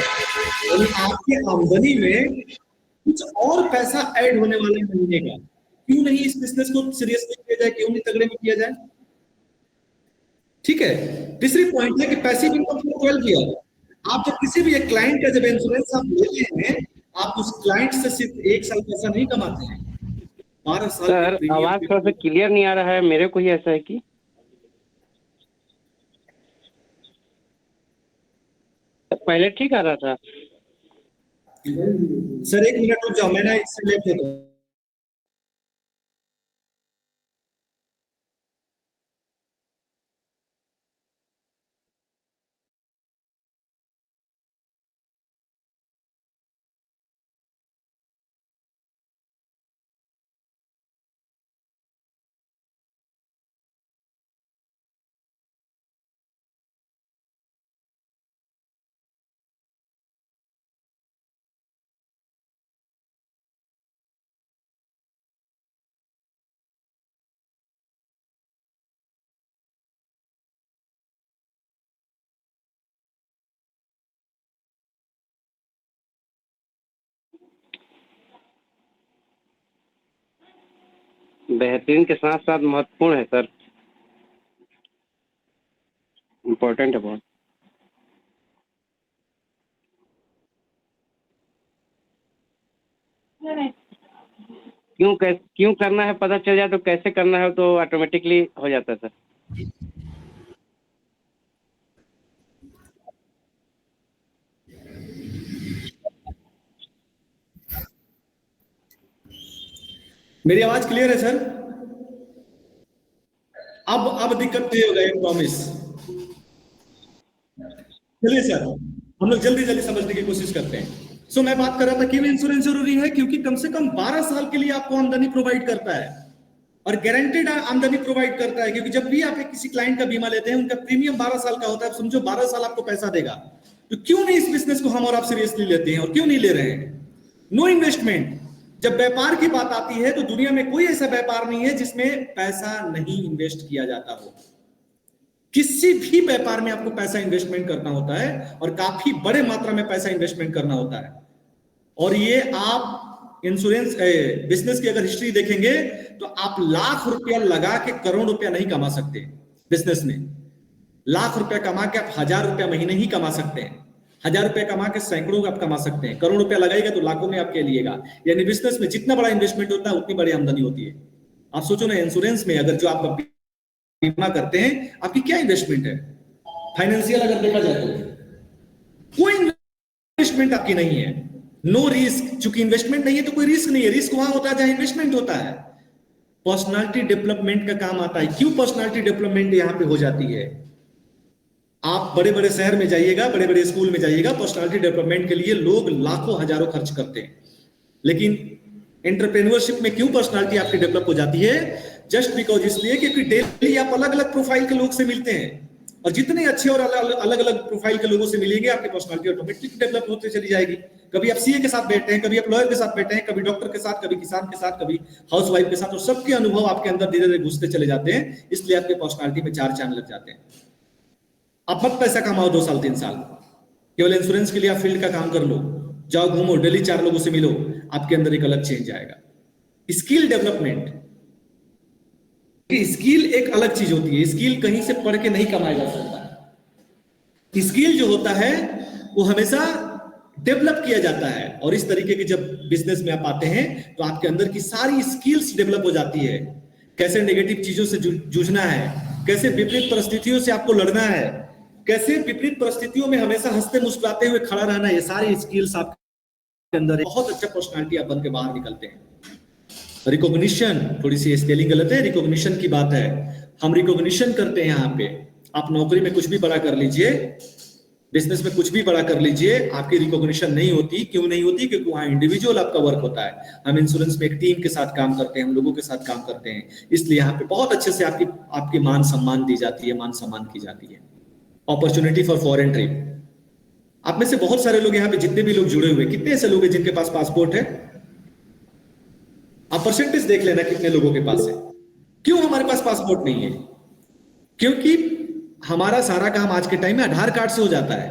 और आपकी आमदनी में कुछ और पैसा ऐड होने वाले महीने का। क्यों नहीं इस बिजनेस को सीरियसली किया जाए, क्यों नहीं तगड़े में किया जाए? ठीक है। तीसरी पॉइंट है कि पैसिव इनकम को ट्वेल्व किया। आप जब किसी भी एक क्लाइंट का जब इंश्योरेंस आप लेते हैं, आप उस क्लाइंट से सिर्फ एक साल पैसा नहीं कमाते हैं, 12 साल के सर प्रीमियम आवाज पे। थोड़ा सा क्लियर नहीं आ रहा है, मेरे को ही ऐसा है कि पहले ठीक आ रहा था। सर एक मिनट रुक जाओ, मैंने इससे लेते तो बेहतरीन के साथ साथ महत्वपूर्ण है सर, इम्पोर्टेंट है बहुत। क्यों करना है पता चल जाए तो कैसे करना है तो ऑटोमेटिकली हो जाता है सर। मेरी आवाज क्लियर है सर? अब दिक्कत नहीं होगा, प्रॉमिस। चलिए सर, हम लोग जल्दी जल्दी समझने की कोशिश करते हैं। मैं बात कर रहा था क्यों इंश्योरेंस जरूरी है, क्योंकि कम से कम 12 साल के लिए आपको आमदनी प्रोवाइड करता है और गारंटेड आमदनी प्रोवाइड करता है। क्योंकि जब भी आप किसी क्लाइंट का बीमा लेते हैं, उनका प्रीमियम 12 साल का होता है। समझो 12 साल आपको पैसा देगा। तो क्यों नहीं इस बिजनेस को हम और आप सीरियसली लेते हैं, और क्यों नहीं ले रहे हैं? No investment. जब व्यापार की बात आती है तो दुनिया में कोई ऐसा व्यापार नहीं है जिसमें पैसा नहीं इन्वेस्ट किया जाता हो। किसी भी व्यापार में आपको पैसा इन्वेस्टमेंट करना होता है और काफी बड़े मात्रा में पैसा इन्वेस्टमेंट करना होता है। और ये आप इंश्योरेंस बिजनेस की अगर हिस्ट्री देखेंगे तो आप लाख रुपया लगा के करोड़ रुपया नहीं कमा सकते। बिजनेस में लाख रुपया कमा के आप 1000 रुपया महीने ही कमा सकते हैं। 1000 रुपया कमा के सैकड़ों आप कमा सकते हैं। करोड़ रुपया लगाएगा तो लाखों में आपके लिएगा। यानी बिजनेस में जितना बड़ा इन्वेस्टमेंट होता है उतनी बड़ी आमदनी होती है। आप सोचो ना, इंश्योरेंस में अगर जो आप बीमा करते हैं, आपकी क्या इन्वेस्टमेंट है? फाइनेंशियल अगर देखा जाए तो कोई इन्वेस्टमेंट आपकी नहीं है। No risk. चूंकि इन्वेस्टमेंट नहीं है तो कोई रिस्क नहीं है। रिस्क वहां होता है जहां इन्वेस्टमेंट होता है। पर्सनालिटी डेवलपमेंट का काम आता है। क्यों पर्सनालिटी डेवलपमेंट यहां पे हो जाती है? आप बड़े बड़े शहर में जाइएगा, बड़े बड़े स्कूल में जाइएगा, पर्सनालिटी डेवलपमेंट के लिए लोग लाखों हजारों खर्च करते हैं। लेकिन एंटरप्रेन्योरशिप में क्यों पर्सनालिटी आपकी डेवलप हो जाती है? जस्ट बिकॉज इसलिए क्योंकि डेली आप अलग अलग प्रोफाइल के लोग से मिलते हैं, और जितने अच्छे और अलग अलग प्रोफाइल के लोगों से मिलेंगे, आपकी पर्सनालिटी ऑटोमेटिक डेवलप होते चली जाएगी। कभी आप सीए के साथ बैठे हैं, कभी आप लॉयर के साथ बैठे हैं, कभी डॉक्टर के साथ, कभी किसान के साथ, कभी हाउसवाइफ के साथ, और सबके अनुभव आपके अंदर धीरे धीरे घुसते चले जाते हैं। इसलिए आपके पर्सनालिटी में 4 चांद लग जाते हैं। आप मत पैसा कमाओ 2 साल 3 साल, केवल इंश्योरेंस के लिए आप फील्ड का काम कर लो, जाओ घूमो, डेली 4 लोगों से मिलो, आपके अंदर एक अलग चेंज आएगा। स्किल डेवलपमेंट, स्किल एक अलग चीज होती है। स्किल कहीं से पढ़ के नहीं कमाया जा सकता। स्किल जो होता है वो हमेशा डेवलप किया जाता है। और इस तरीके के जब बिजनेस में आप आते हैं तो आपके अंदर की सारी स्किल्स डेवलप हो जाती है। कैसे नेगेटिव चीजों से जूझना है, कैसे विपरीत परिस्थितियों से आपको लड़ना है, कैसे विपरीत परिस्थितियों में हमेशा हंसते मुस्कुराते हुए खड़ा रहना, ये सारी स्किल्स आपके अंदर बहुत अच्छा पर्सनालिटी आप बन के बाहर निकलते हैं। रिकॉग्निशन, थोड़ी सी स्पेलिंग गलत है, रिकॉग्निशन की बात है। हम रिकॉग्निशन करते हैं यहाँ पे। आप नौकरी में कुछ भी बड़ा कर लीजिए, बिजनेस में कुछ भी बड़ा कर लीजिए, आपकी रिकॉग्निशन नहीं होती। क्यों नहीं होती? क्योंकि वहां इंडिविजुअल आपका वर्क होता है। हम इंश्योरेंस में एक टीम के साथ काम करते हैं, हम लोगों के साथ काम करते हैं, इसलिए यहाँ पे बहुत अच्छे से आपकी मान सम्मान दी जाती है, मान सम्मान की जाती है। Opportunity for foreign trip. आप में से बहुत सारे लोग यहाँ पे, जितने भी लोग जुड़े हुए, कितने ऐसे लोग हैं जिनके पास पासपोर्ट है? आप परसेंटेज देख लेना कितने लोगों के पास है। क्यों हमारे पास पासपोर्ट नहीं है? क्योंकि हमारा सारा काम आज के टाइम में आधार कार्ड से हो जाता है,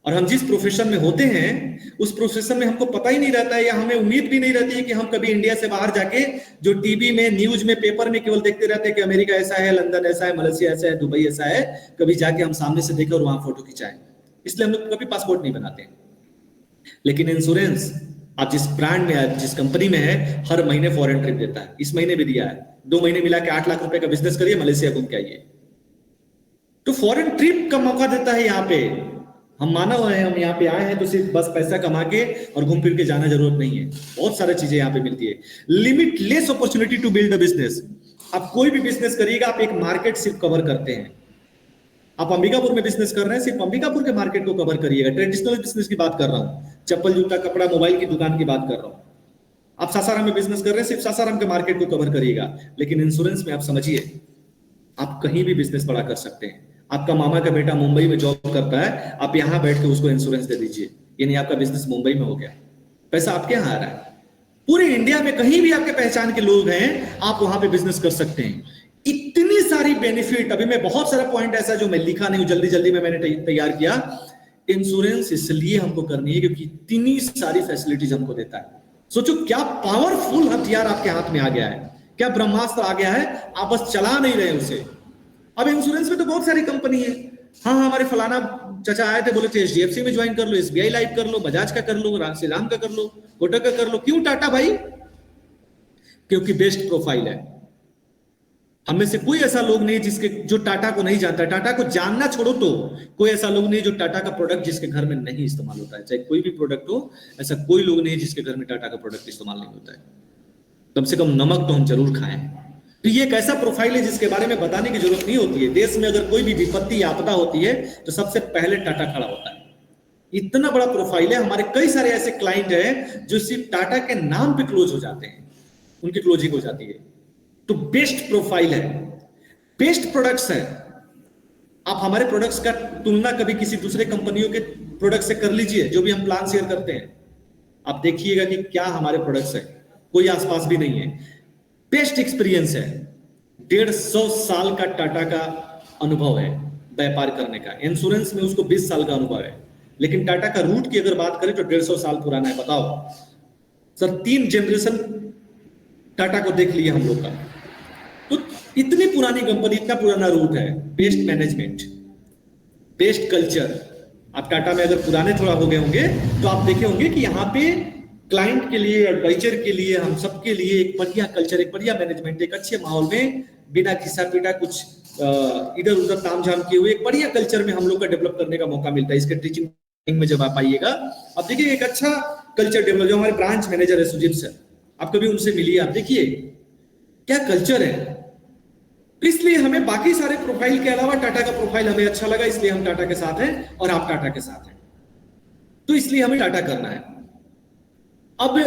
और हम जिस प्रोफेशन में होते हैं उस प्रोफेशन में हमको पता ही नहीं रहता है, या हमें उम्मीद भी नहीं रहती है कि हम कभी इंडिया से बाहर जाके, जो टीवी में, न्यूज में, पेपर में केवल देखते रहते हैं कि अमेरिका ऐसा है, लंदन ऐसा है, मलेशिया ऐसा है, दुबई ऐसा है, कभी जाके हम सामने से देखें और वहां फोटो खिंचाएं। इसलिए हम लोग कभी पासपोर्ट नहीं बनाते। लेकिन इंश्योरेंस, आप जिस ब्रांड में, जिस कंपनी में है, हर महीने फॉरेन ट्रिप देता है। इस महीने भी दिया है। 2 महीने मिला के 8 लाख रुपए का बिजनेस करिए, मलेशिया घूम के आइए। तो फॉरेन ट्रिप का मौका देता है। यहाँ पे हम मानव हैं, हम यहाँ पे आए हैं तो सिर्फ बस पैसा कमा के और घूम फिर के जाना जरूरत नहीं है। बहुत सारी चीजें यहाँ पे मिलती है। Limitless opportunity to build a business. आप कोई भी बिजनेस करिएगा, आप एक मार्केट सिर्फ कवर करते हैं। आप अंबिकापुर में बिजनेस कर रहे हैं, सिर्फ अंबिकापुर के मार्केट को कवर करिएगा। ट्रेडिशनल बिजनेस की बात कर रहा हूँ, चप्पल, जूता, कपड़ा, मोबाइल की दुकान की बात कर रहा हूँ। आप सासाराम में बिजनेस कर रहे हैं, सिर्फ सासाराम के मार्केट को कवर करिएगा। लेकिन इंश्योरेंस में आप समझिए, आप कहीं भी बिजनेस बड़ा कर सकते हैं। आपका मामा का बेटा मुंबई में जॉब करता है, आप यहां बैठ के उसको इंश्योरेंस दे दीजिए, यानी आपका बिजनेस मुंबई में हो गया। पैसा आपके यहां आ रहा है। पूरे इंडिया में कहीं भी आपके पहचान के लोग हैं, आप वहां पे बिजनेस कर सकते हैं। इतनी सारी बेनिफिट। अभी मैं बहुत सारा पॉइंट ऐसा जो मैं लिखा नहीं हूं, जल्दी जल्दी में मैंने तैयार किया। इंश्योरेंस इसलिए हमको करनी है क्योंकि इतनी सारी फैसिलिटीज हमको देता है। सोचो क्या पावरफुल हथियार आपके हाथ में आ गया है। क्या ब्रह्मास्त्र आ गया है, आप बस चला नहीं रहे उसे। अब इंश्योरेंस में तो बहुत सारी कंपनी है। हाँ हमारे फलाना चाचा आए थे, बोले थे HDFC में ज्वाइन कर लो, SBI लाइफ कर लो, बजाज का कर लो, श्रीराम का कर लो, कोटक का कर लो। क्यों टाटा भाई? क्योंकि बेस्ट प्रोफाइल है। हम में से कोई ऐसा लोग नहीं जिसके जो टाटा को नहीं जानता। टाटा को जानना छोड़ो तो कोई ऐसा लोग नहीं जो टाटा का प्रोडक्ट जिसके घर में नहीं इस्तेमाल होता है। चाहे कोई भी प्रोडक्ट हो, ऐसा कोई लोग नहीं जिसके घर में टाटा का प्रोडक्ट इस्तेमाल नहीं होता है। कम से कम नमक तो हम जरूर खाएं। तो ये एक ऐसा प्रोफाइल है जिसके बारे में बताने की जरूरत नहीं होती है। देश में अगर कोई भी विपत्ति या आपदा होती है तो सबसे पहले टाटा खड़ा होता है। इतना बड़ा प्रोफाइल है। हमारे कई सारे ऐसे क्लाइंट हैं जो सिर्फ टाटा के नाम पे क्लोज हो जाते हैं, उनकी क्लोजिंग हो जाती है। तो बेस्ट प्रोफाइल है, बेस्ट प्रोडक्ट्स है। आप हमारे प्रोडक्ट्स का तुलना कभी किसी दूसरे कंपनियों के प्रोडक्ट से कर लीजिए, जो भी हम प्लान शेयर करते हैं, आप देखिएगा कि क्या हमारे प्रोडक्ट्स है, कोई आसपास भी नहीं है। बेस्ट एक्सपीरियंस है। 150 साल का टाटा का अनुभव है व्यापार करने का। इंश्योरेंस में उसको 20 साल का अनुभव है, लेकिन टाटा का रूट की अगर बात करें तो 150 साल पुराना है। बताओ सर, 3 जनरेशन टाटा को देख लिया हम लोग का। तो इतनी पुरानी कंपनी, इतना पुराना रूट है। Best management, best culture. आप टाटा में अगर पुराने थोड़ा हो गए होंगे तो आप देखे होंगे कि यहाँ पे क्लाइंट के लिए, एडवाइजर के लिए, हम सबके लिए एक बढ़िया कल्चर, एक बढ़िया मैनेजमेंट, एक अच्छे माहौल में बिना घिसा पीटा कुछ इधर उधर तामझाम किए हुए एक बढ़िया कल्चर में हम लोग का डेवलप करने का मौका मिलता है। इसके टीचिंग में जब आप आइएगा, आप देखिए एक अच्छा कल्चर डेवलप। जो हमारे ब्रांच मैनेजर है सुजीत सर, आप कभी उनसे मिलिए, आप देखिए क्या कल्चर है। तो इसलिए हमें बाकी सारे प्रोफाइल के अलावा टाटा का प्रोफाइल हमें अच्छा लगा, इसलिए हम टाटा के साथ हैं और आप टाटा के साथ हैं। तो इसलिए हमें टाटा करना है। अब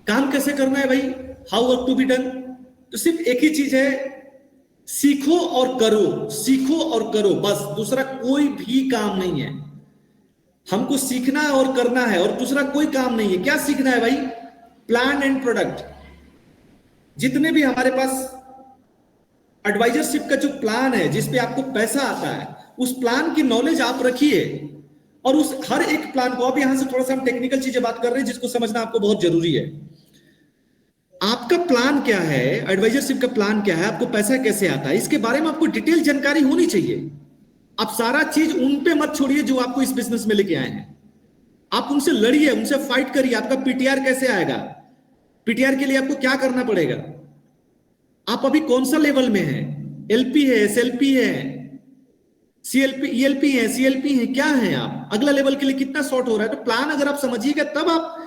काम कैसे करना है भाई? How work to be done? तो सिर्फ एक ही चीज है, सीखो और करो, सीखो और करो, बस। दूसरा कोई भी काम नहीं है। हमको सीखना और करना है, और दूसरा कोई काम नहीं है। क्या सीखना है भाई? Plan and product. जितने भी हमारे पास एडवाइजरशिप का जो प्लान है, जिसपे आपको पैसा आता है, उस प्लान की नॉलेज आप रखिए। और उस हर एक प्लान को, अब यहां से थोड़ा सा हम टेक्निकल चीजें बात कर रहे हैं जिसको समझना आपको बहुत जरूरी है। आपका प्लान क्या है, एडवाइजरशिप का प्लान क्या है, आपको पैसा कैसे आता है, इसके बारे में आपको डिटेल जानकारी होनी चाहिए। आप सारा चीज उन पे मत छोड़िए जो आपको इस बिजनेस में लेके आए हैं। आप उनसे लड़िए, उनसे फाइट करिए। आपका पीटीआर कैसे आएगा, पीटीआर के लिए आपको क्या करना पड़ेगा, आप अभी कौन सा लेवल में है, एलपी है, एसएलपी है, सीएलपी, ईएलपी है, सीएलपी है, क्या है आप, अगला लेवल के लिए कितना शॉर्ट हो रहा है। तो प्लान अगर आप समझिएगा तब आप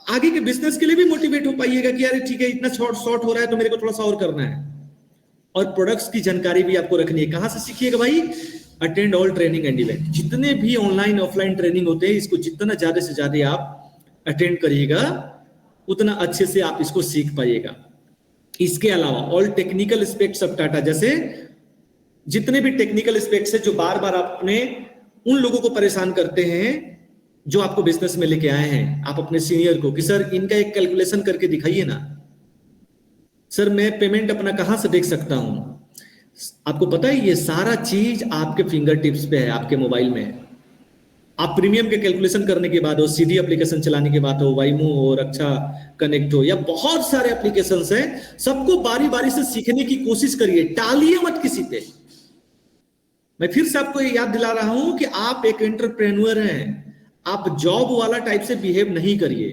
आगे के बिजनेस के लिए भी मोटिवेट हो पाइएगा कि यार ठीक है, इतना शॉर्ट हो रहा है तो मेरे को थोड़ा सा और करना है। और प्रोडक्ट्स की जानकारी भी आपको रखनी है। कहां से सीखिएगा भाई? Attend all training and event. जितने भी ऑनलाइन ऑफलाइन ट्रेनिंग होते हैं, इसको जितना ज्यादा से ज्यादा आप अटेंड करिएगा, उतना अच्छे से आप इसको सीख पाइएगा। इसके अलावा all technical aspects of Tata, जैसे जितने भी टेक्निकल एस्पेक्ट्स है जो बार बार आपने उन लोगों को परेशान करते हैं जो आपको बिजनेस में लेके आए हैं, आप अपने सीनियर को कि सर इनका एक कैलकुलेशन करके दिखाइए ना, सर मैं पेमेंट अपना कहां से देख सकता हूं। आपको पता है ये सारा चीज आपके फिंगर टिप्स पे है, आपके मोबाइल में है। आप प्रीमियम के कैलकुलेशन करने के बाद हो, सीडी एप्लीकेशन चलाने के बाद हो, वाईमो हो, रक्षा कनेक्ट हो, या बहुत सारे एप्लीकेशंस हैं, सबको बारी बारी से सीखने की कोशिश करिए, टालिए मत किसी पे। मैं फिर से आपको याद दिला रहा हूं कि आप एक एंटरप्रेन्योर हैं, आप जॉब वाला टाइप से बिहेव नहीं करिए,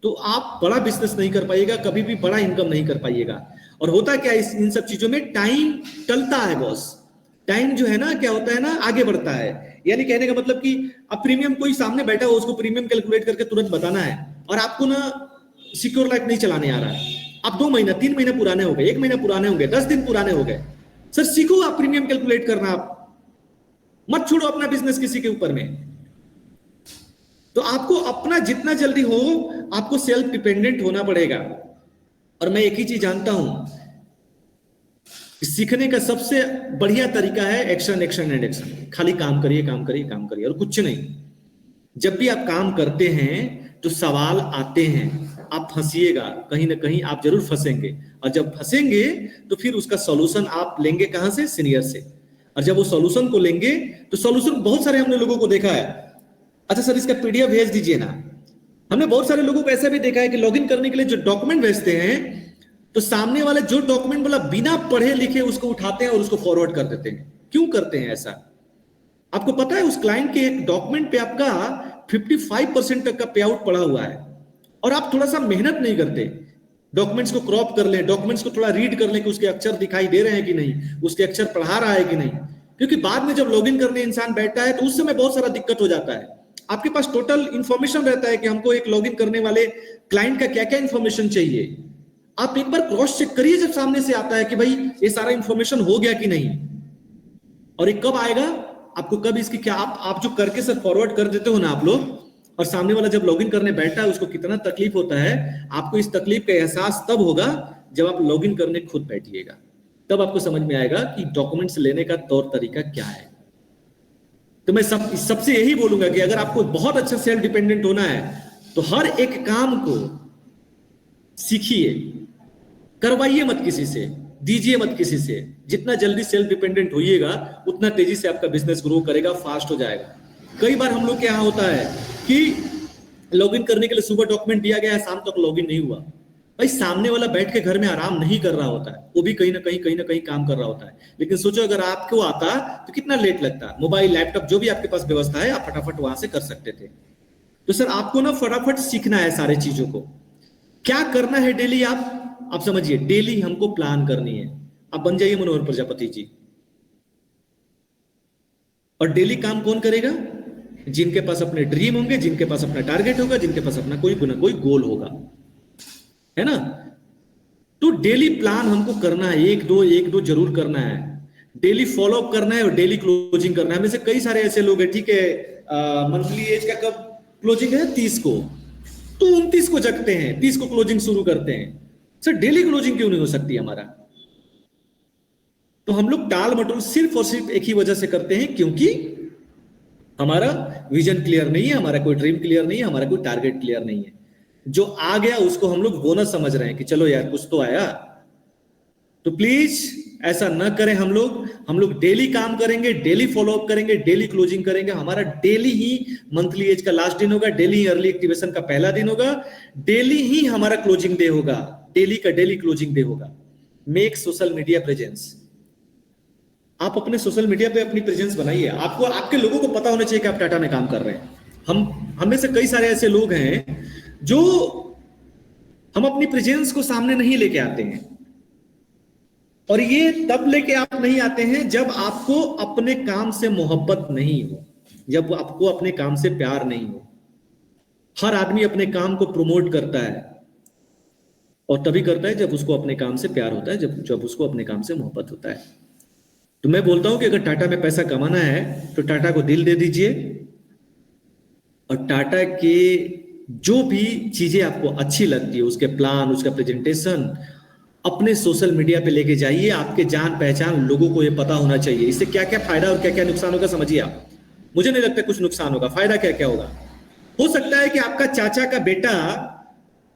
तो आप बड़ा बिजनेस नहीं कर पाइएगा, कभी भी बड़ा इनकम नहीं कर पाइएगा। और होता क्या है इन सब चीजों में, टाइम टलता है बॉस। टाइम जो है ना, क्या होता है ना, आगे बढ़ता है। यानी कहने का मतलब कि अब प्रीमियम कोई सामने बैठा हो, उसको प्रीमियम कैलकुलेट करके तुरंत बताना है, और आपको ना सिक्योर लाइफ नहीं चलाने आ रहा है। आप 2 महीना 3 महीने पुराने हो गए, 1 महीना पुराने हो गए, 10 दिन पुराने हो गए, सर सीखो आप प्रीमियम कैलकुलेट करना। आप मत छोड़ो अपना बिजनेस किसी के ऊपर में। तो आपको अपना जितना जल्दी हो, आपको सेल्फ डिपेंडेंट होना पड़ेगा। और मैं एक ही चीज जानता हूं, सीखने का सबसे बढ़िया तरीका है एक्शन, एक्शन एंड एक्शन। खाली काम करिए, काम करिए, काम करिए, और कुछ नहीं। जब भी आप काम करते हैं तो सवाल आते हैं, आप फंसिएगा, कहीं ना कहीं आप जरूर फंसेंगे, और जब फंसेंगे तो फिर उसका सॉल्यूशन आप लेंगे कहां से? सीनियर से। और जब वो सॉल्यूशन को लेंगे तो सॉल्यूशन बहुत सारे हमने लोगों को देखा है, अच्छा सर इसका पीडीएफ भेज दीजिए ना। हमने बहुत सारे लोगों को ऐसा भी देखा है कि लॉगिन करने के लिए जो डॉक्यूमेंट भेजते हैं तो सामने वाले जो डॉक्यूमेंट बोला बिना पढ़े लिखे उसको उठाते हैं और उसको फॉरवर्ड कर देते हैं। क्यों करते हैं ऐसा? आपको पता है उस क्लाइंट के एक डॉक्यूमेंट पे आपका 55% तक का पे आउट पड़ा हुआ है और आप थोड़ा सा मेहनत नहीं करते, डॉक्यूमेंट्स को क्रॉप कर लें, डॉक्यूमेंट्स को थोड़ा रीड कर लें कि उसके अक्षर दिखाई दे रहे हैं कि नहीं, उसके अक्षर पढ़ा रहा है कि नहीं। क्योंकि बाद में जब लॉगिन करने इंसान बैठता है तो उस समय बहुत सारा दिक्कत हो जाता है। आपके पास टोटल इंफॉर्मेशन रहता है कि हमको एक लॉगिन करने वाले क्लाइंट का क्या क्या इंफॉर्मेशन चाहिए। आप एक बार क्रॉस चेक करिए जब सामने से आता है कि भाई ये सारा इंफॉर्मेशन हो गया कि नहीं। और ये कब आएगा आपको, कब इसकी क्या आप जो करके सर फॉरवर्ड कर देते हो ना आप लोग, और सामने वाला जब लॉगिन करने बैठता है उसको कितना तकलीफ होता है, आपको इस तकलीफ का एहसास तब होगा जब आप लॉगिन करने खुद बैठिएगा। तब आपको समझ में आएगा कि डॉक्यूमेंट्स लेने का तौर तरीका क्या है। तो मैं सबसे यही बोलूंगा कि अगर आपको बहुत अच्छा सेल्फ डिपेंडेंट होना है तो हर एक काम को सीखिए, करवाइए मत किसी से, दीजिए मत किसी से। जितना जल्दी सेल्फ डिपेंडेंट होइएगा उतना तेजी से आपका बिजनेस ग्रो करेगा, फास्ट हो जाएगा। कई बार हम लोग के यहाँ होता है कि लॉगिन करने के लिए सुबह डॉक्यूमेंट दिया गया है, शाम तक लॉगिन नहीं हुआ। भाई सामने वाला बैठ के घर में आराम नहीं कर रहा होता है, वो भी कहीं ना कहीं काम कर रहा होता है। लेकिन सोचो अगर आपको आता तो कितना लेट लगता। मोबाइल, लैपटॉप, जो भी आपके पास व्यवस्था है आप फटाफट वहां से कर सकते थे। तो सर आपको ना फटाफट सीखना है सारे चीजों को। क्या करना है डेली, आप समझिए, डेली हमको प्लान करनी है। आप बन जाइए मनोहर प्रजापति जी। और डेली काम कौन करेगा? जिनके पास अपने ड्रीम होंगे, जिनके पास अपना टारगेट होगा, जिनके पास अपना कोई गोल होगा, है ना। तो डेली प्लान हमको करना है, एक दो जरूर करना है। डेली फॉलो अप करना है और डेली क्लोजिंग करना है। में से कई सारे ऐसे लोग हैं, ठीक है, मंथली एज का कब क्लोजिंग है? 30 को, तो 29 को जगते हैं, 30 को क्लोजिंग शुरू करते हैं। सर डेली क्लोजिंग क्यों नहीं हो सकती हमारा? तो हम लोग टाल मटोल सिर्फ और सिर्फ एक ही वजह से करते हैं, क्योंकि हमारा विजन क्लियर नहीं है, हमारा कोई ड्रीम क्लियर नहीं है, हमारा कोई टारगेट क्लियर नहीं है। जो आ गया उसको हम लोग बोनस समझ रहे हैं कि चलो यार कुछ तो आया। तो प्लीज ऐसा न करें। हम लोग डेली काम करेंगे, डेली फॉलोअप करेंगे, डेली क्लोजिंग करेंगे। हमारा डेली ही मंथली एज का लास्ट दिन होगा, डेली ही अर्ली एक्टिवेशन का पहला दिन होगा, डेली ही हमारा क्लोजिंग डे होगा, डेली का डेली क्लोजिंग डे होगा। Make social media presence. आप अपने सोशल मीडिया पे अपनी प्रेजेंस बनाइए। आपको, आपके लोगों को पता होना चाहिए कि आप टाटा में काम कर रहे हैं। हम में से कई सारे ऐसे लोग हैं जो हम अपनी प्रेजेंस को सामने नहीं लेके आते हैं, और ये तब लेके आप नहीं आते हैं जब आपको अपने काम से मोहब्बत नहीं हो, जब आपको अपने काम से प्यार नहीं हो। हर आदमी अपने काम को प्रमोट करता है और तभी करता है जब उसको अपने काम से प्यार होता है, जब उसको अपने काम से मोहब्बत होता है। तो मैं बोलता हूं कि अगर टाटा में पैसा कमाना है तो टाटा को दिल दे दीजिए, और टाटा के जो भी चीजें आपको अच्छी लगती है, उसके प्लान, उसका प्रेजेंटेशन, अपने सोशल मीडिया पे लेके जाइए। आपके जान पहचान लोगों को ये पता होना चाहिए। इससे क्या क्या फायदा और क्या क्या नुकसान होगा समझिए आप। मुझे नहीं लगता कुछ नुकसान होगा, फायदा क्या क्या होगा। हो सकता है कि आपका चाचा का बेटा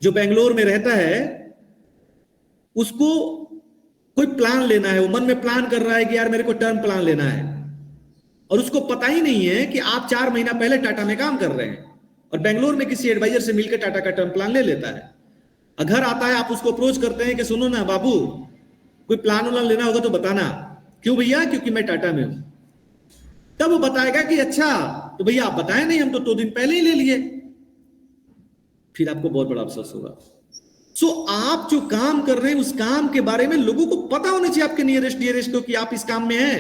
जो बेंगलोर में रहता है, उसको कोई प्लान लेना है, वो मन में प्लान कर रहा है कि यार मेरे को टर्म प्लान लेना है, और उसको पता ही नहीं है कि आप 4 महीना पहले टाटा में काम कर रहे हैं और बेंगलोर में किसी एडवाइजर से मिलकर टाटा का टर्म प्लान ले लेता है। घर आता है, आप उसको अप्रोच करते हैं कि सुनो ना बाबू, कोई प्लान वाला लेना होगा तो बताना। क्यों भैया? क्योंकि मैं टाटा में हूं। तब वो बताएगा कि अच्छा तो भैया आप बताए नहीं, हम तो 2 दिन पहले ही ले लिए। फिर आपको बहुत बड़ा अफसोस होगा। सो आप जो काम कर रहे हैं उस काम के बारे में लोगों को पता होना चाहिए, आपके नियरेस्ट डियरेस्ट को, कि आप इस काम में हैं,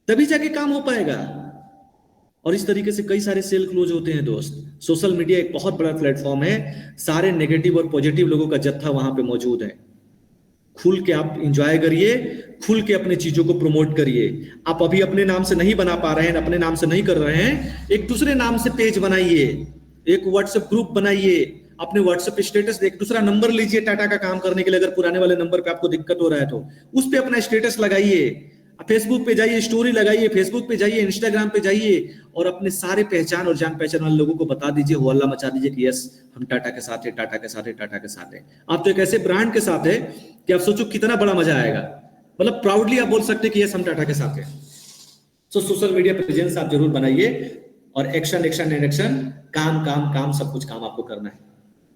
तभी जाके काम हो पाएगा। और इस तरीके से कई सारे सेल क्लोज होते हैं दोस्त। सोशल मीडिया एक बहुत बड़ा प्लेटफॉर्म है, सारे नेगेटिव और पॉजिटिव लोगों का जत्था वहां पे मौजूद है। खुल के आप एंजॉय करिए, खुल के अपने चीजों को प्रमोट करिए। आप अभी अपने नाम से नहीं बना पा रहे हैं, अपने नाम से नहीं कर रहे हैं, एक दूसरे नाम से पेज बनाइए, एक व्हाट्सएप ग्रुप बनाइए, अपने व्हाट्सएप स्टेटस एक दूसरा नंबर लीजिए टाटा का काम करने के लिए। अगर पुराने वाले नंबर पे आपको दिक्कत हो रहा है तो उस पे अपना स्टेटस लगाइए, फेसबुक पे जाइए, स्टोरी लगाइए, फेसबुक पे जाइए, इंस्टाग्राम पे जाइए, और अपने सारे पहचान और जान पहचान वाले लोगों को बता दीजिए, हो हल्ला मचा दीजिए कि यस हम टाटा के साथ है, टाटा के साथ है, टाटा के साथ है। आप तो एक ऐसे ब्रांड के साथ है कि आप सोचो कितना बड़ा मजा आएगा। मतलब प्राउडली आप बोल सकते हैं कि यस हम टाटा के साथ है। सो सोशल मीडिया प्रेजेंस आप जरूर बनाइए, और एक्शन एक्शन एंड एक्शन, काम काम काम, सब कुछ काम आपको करना है।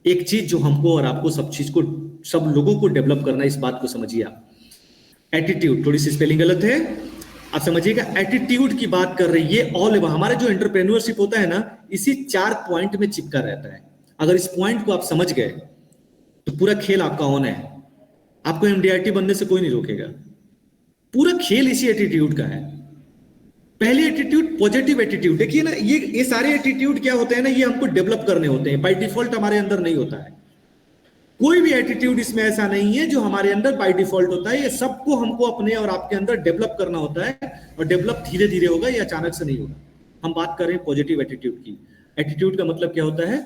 एक चीज जो हमको और आपको सब लोगों को डेवलप करना है, इस बात को समझिए आप। एटीट्यूड, थोड़ी सी स्पेलिंग गलत है, आप समझिएगा। एटीट्यूड की बात कर रही है ऑल ओवर। हमारा जो एंटरप्रेन्योरशिप होता है ना, इसी 4 पॉइंट में चिपका रहता है। अगर इस पॉइंट को आप समझ गए तो पूरा खेल आपका ऑन है। आपको एमडीआईटी बनने से कोई नहीं रोकेगा। पूरा खेल इसी एटीट्यूड का है। पहले एटीट्यूड पॉजिटिव एटीट्यूड। देखिए ना, ये सारे एटीट्यूड क्या होते हैं ना, ये हमको डेवलप करने होते हैं, बाय डिफॉल्ट हमारे अंदर नहीं होता है। कोई भी एटीट्यूड इसमें ऐसा नहीं है जो हमारे अंदर बाय डिफॉल्ट होता है। ये सबको हमको अपने और आपके अंदर डेवलप करना होता है, और डेवलप धीरे धीरे होगा, ये अचानक से नहीं होगा। हम बात कर रहे हैं पॉजिटिव एटीट्यूड की। एटीट्यूड का मतलब क्या होता है?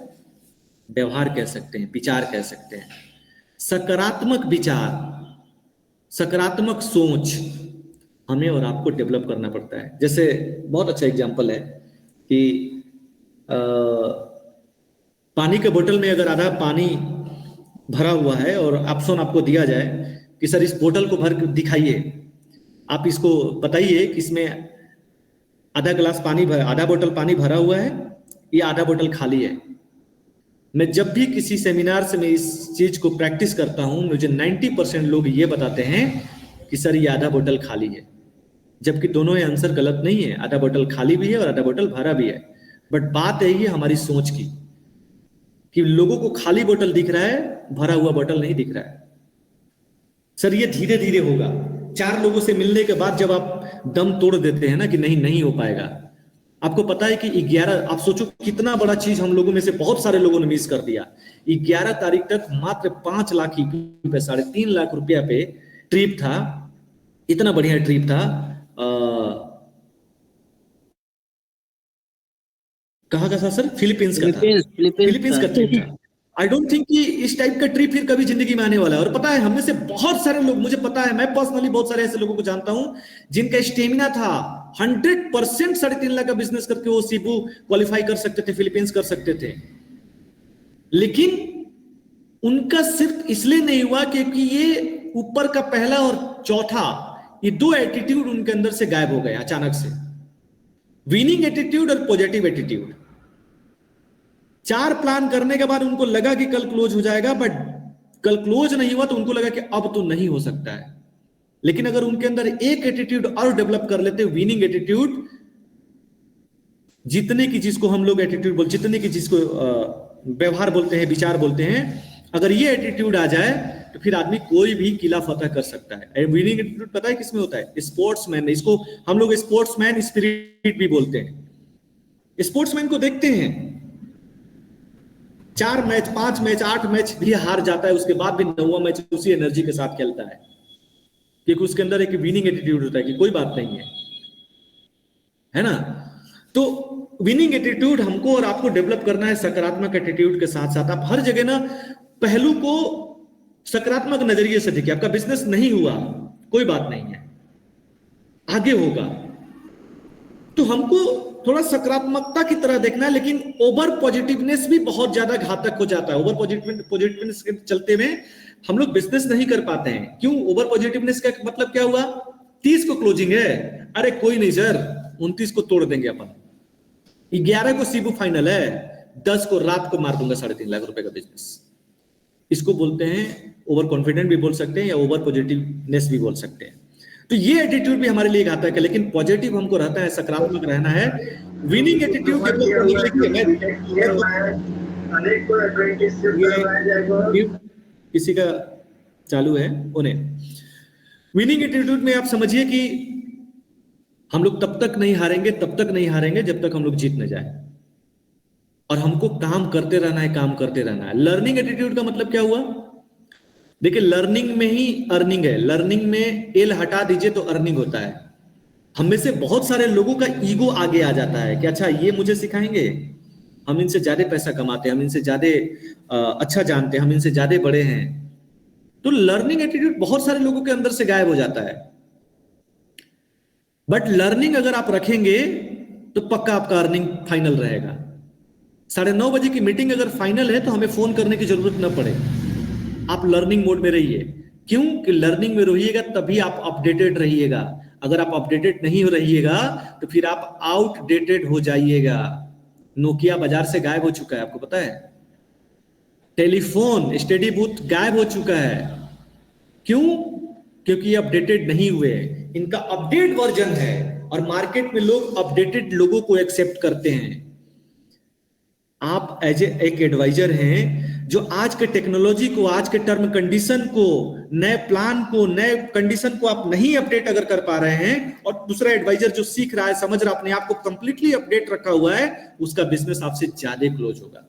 व्यवहार कह सकते हैं, विचार कह सकते हैं। सकारात्मक विचार, सकारात्मक सोच हमें और आपको डेवलप करना पड़ता है। जैसे बहुत अच्छा एग्जांपल है कि पानी के बोतल में अगर आधा पानी भरा हुआ है और ऑप्शन आपको दिया जाए कि सर इस बोतल को भर दिखाइए, आप इसको बताइए कि इसमें आधा बोतल पानी भरा हुआ है या आधा बोतल खाली है। मैं जब भी किसी सेमिनार से मैं इस चीज को प्रैक्टिस करता हूं, मुझे 90% लोग ये बताते हैं कि सर ये आधा बोतल खाली है, जबकि दोनों ये आंसर गलत नहीं है। आधा बोतल खाली भी है और आधा बोतल भरा भी है। बट बात है ये हमारी सोच की, कि लोगों को खाली बोतल दिख रहा है, भरा हुआ बोतल नहीं दिख रहा है। सर ये धीरे धीरे होगा। 4 लोगों से मिलने के बाद जब आप दम तोड़ देते हैं ना कि नहीं हो पाएगा, आपको पता है कि 11, आप सोचो कितना बड़ा चीज हम लोगों में से बहुत सारे लोगों ने मिस कर दिया। 11 तारीख तक मात्र 5 लाख पे 3.5 लाख रुपया पे ट्रिप था। इतना बढ़िया ट्रिप था। कहाँ का था सर? फिलीपींस का था। फिलीपींस का ट्रिप था। आई डोंट थिंक कि इस टाइप का ट्रिप फिर कभी जिंदगी में आने वाला है। और पता है, हम में से बहुत सारे लोग, मुझे पता है, मैं पर्सनली बहुत सारे ऐसे लोगों को जानता हूं जिनका स्टेमिना था 100%। 3.5 लाख का बिजनेस करके वो सीबू क्वालिफाई कर सकते थे, फिलीपींस कर सकते थे। लेकिन उनका सिर्फ इसलिए नहीं हुआ क्योंकि ये ऊपर का पहला और चौथा, ये 2 एटीट्यूड उनके अंदर से गायब हो गए अचानक से। विनिंग एटीट्यूड और पॉजिटिव एटीट्यूड। 4 प्लान करने के बाद उनको लगा कि कल क्लोज हो जाएगा, बट कल क्लोज नहीं हुआ तो उनको लगा कि अब तो नहीं हो सकता है। लेकिन अगर उनके अंदर एक एटीट्यूड और डेवलप कर लेते, विनिंग एटीट्यूड, जीतने की जिसको हम लोग एटीट्यूड बोलते, जीतने की जिसको व्यवहार बोलते हैं, विचार बोलते हैं, अगर ये एटीट्यूड आ जाए तो फिर आदमी कोई भी किला फतह कर सकता है। विनिंग एटीट्यूड पता है किसमें होता है? स्पोर्ट्समैन। इसको हम लोग स्पोर्ट्समैन स्पिरिट भी बोलते हैं। स्पोर्ट्समैन को देखते हैं 4 मैच, 5 मैच, 8 मैच भी हार जाता है, उसके बाद भी 9वां मैच उसी एनर्जी के साथ खेलता है, क्योंकि उसके अंदर एक विनिंग एटीट्यूड होता है कि कोई बात नहीं है ना। तो विनिंग एटीट्यूड हमको और आपको डेवलप करना है सकारात्मक एटीट्यूड के साथ साथ। आप हर जगह ना पहलू को सकारात्मक नजरिए से देखिए। आपका बिजनेस नहीं हुआ, कोई बात नहीं है, आगे होगा, तो हमको थोड़ा सकारात्मकता की तरह देखना है। लेकिन ओवर पॉजिटिवनेस भी बहुत ज्यादा घातक हो जाता है। ओवर पॉजिटिवनेस के चलते में हम लोग बिजनेस नहीं कर पाते हैं। क्यों? ओवर पॉजिटिवनेस का मतलब क्या हुआ? 30 को क्लोजिंग है, अरे कोई नहीं सर, 29 को तोड़ देंगे अपन, 11 को सीबू फाइनल है, 10 को रात को मार दूंगा 3.5 लाख रुपए का बिजनेस। इसको बोलते हैं ओवर कॉन्फिडेंट भी बोल सकते हैं, या ओवर पॉजिटिवनेस भी बोल सकते हैं। तो ये एटीट्यूड भी हमारे लिए घातक है। लेकिन पॉजिटिव हमको रहता है, सकारात्मक रहना है। विनिंग एटीट्यूड किसी का चालू है उन्हें। विनिंग एटीट्यूड में आप समझिए कि हम लोग तब तक नहीं हारेंगे जब तक हम लोग जीत न जाए, और हमको काम करते रहना है। लर्निंग एटीट्यूड का मतलब क्या हुआ? देखिए, लर्निंग में ही अर्निंग है। लर्निंग में एल हटा दीजिए तो अर्निंग होता है। हम में से बहुत सारे लोगों का ईगो आगे आ जाता है कि अच्छा ये मुझे सिखाएंगे, हम इनसे ज्यादा पैसा कमाते हैं, हम इनसे ज्यादा अच्छा जानते हैं, हम इनसे ज्यादा बड़े हैं। तो लर्निंग एटीट्यूड बहुत सारे लोगों के अंदर से गायब हो जाता है। बट लर्निंग अगर आप रखेंगे तो पक्का आपका अर्निंग फाइनल रहेगा। 9:30 बजे की मीटिंग अगर फाइनल है तो हमें फोन करने की जरूरत न पड़े। आप लर्निंग मोड में रहिए। क्यों? कि लर्निंग में रहिएगा तभी आप अपडेटेड रहिएगा। अगर आप अपडेटेड नहीं हो रहिएगा तो फिर आप आउटडेटेड हो जाइएगा। नोकिया बाजार से गायब हो चुका है, आपको पता है। टेलीफोन स्टडी बूथ गायब हो चुका है। क्यों? क्योंकि ये अपडेटेड नहीं हुए हैं। इनका अपडेट वर्जन है और मार्केट में लोग अपडेटेड लोगों को एक्सेप्ट करते हैं। आप एज एक एडवाइजर हैं जो आज के टेक्नोलॉजी को, आज के टर्म कंडीशन को, नए प्लान को, नए कंडीशन को आप नहीं अपडेट अगर कर पा रहे हैं, और दूसरा एडवाइजर जो सीख रहा है, समझ रहा है, अपने आप को कंप्लीटली अपडेट रखा हुआ है, उसका बिजनेस आपसे ज्यादा क्लोज होगा।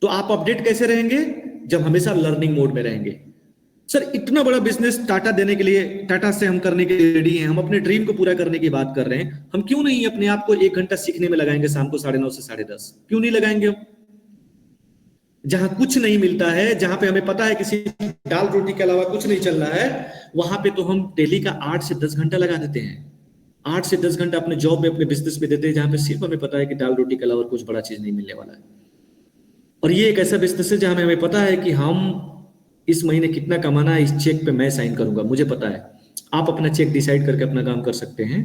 तो आप अपडेट कैसे रहेंगे? जब हमेशा लर्निंग मोड में रहेंगे। सर इतना बड़ा बिजनेस टाटा देने के लिए, टाटा से हम करने के लिए रेडी हैं, हम अपने ड्रीम को पूरा करने की बात कर रहे हैं, हम क्यों नहीं अपने आप को 1 घंटा सीखने में लगाएंगे शाम को 9:30 से 10:30? क्यों नहीं लगाएंगे? जहां कुछ नहीं मिलता है, जहां पे हमें पता है किसी दाल रोटी के अलावा कुछ नहीं चल रहा है, वहां पे तो हम डेली का 8 से 10 घंटा लगा देते हैं। 8 से 10 घंटा अपने जॉब में, अपने बिजनेस में देते हैं, जहां पे सिर्फ हमें पता है कि दाल रोटी के अलावा कुछ बड़ा चीज नहीं मिलने वाला है। और ये एक ऐसा बिजनेस है जहां हमें पता है कि हम इस महीने कितना कमाना है, इस चेक पे मैं साइन करूंगा, मुझे पता है। आप अपना चेक डिसाइड करके अपना काम कर सकते हैं।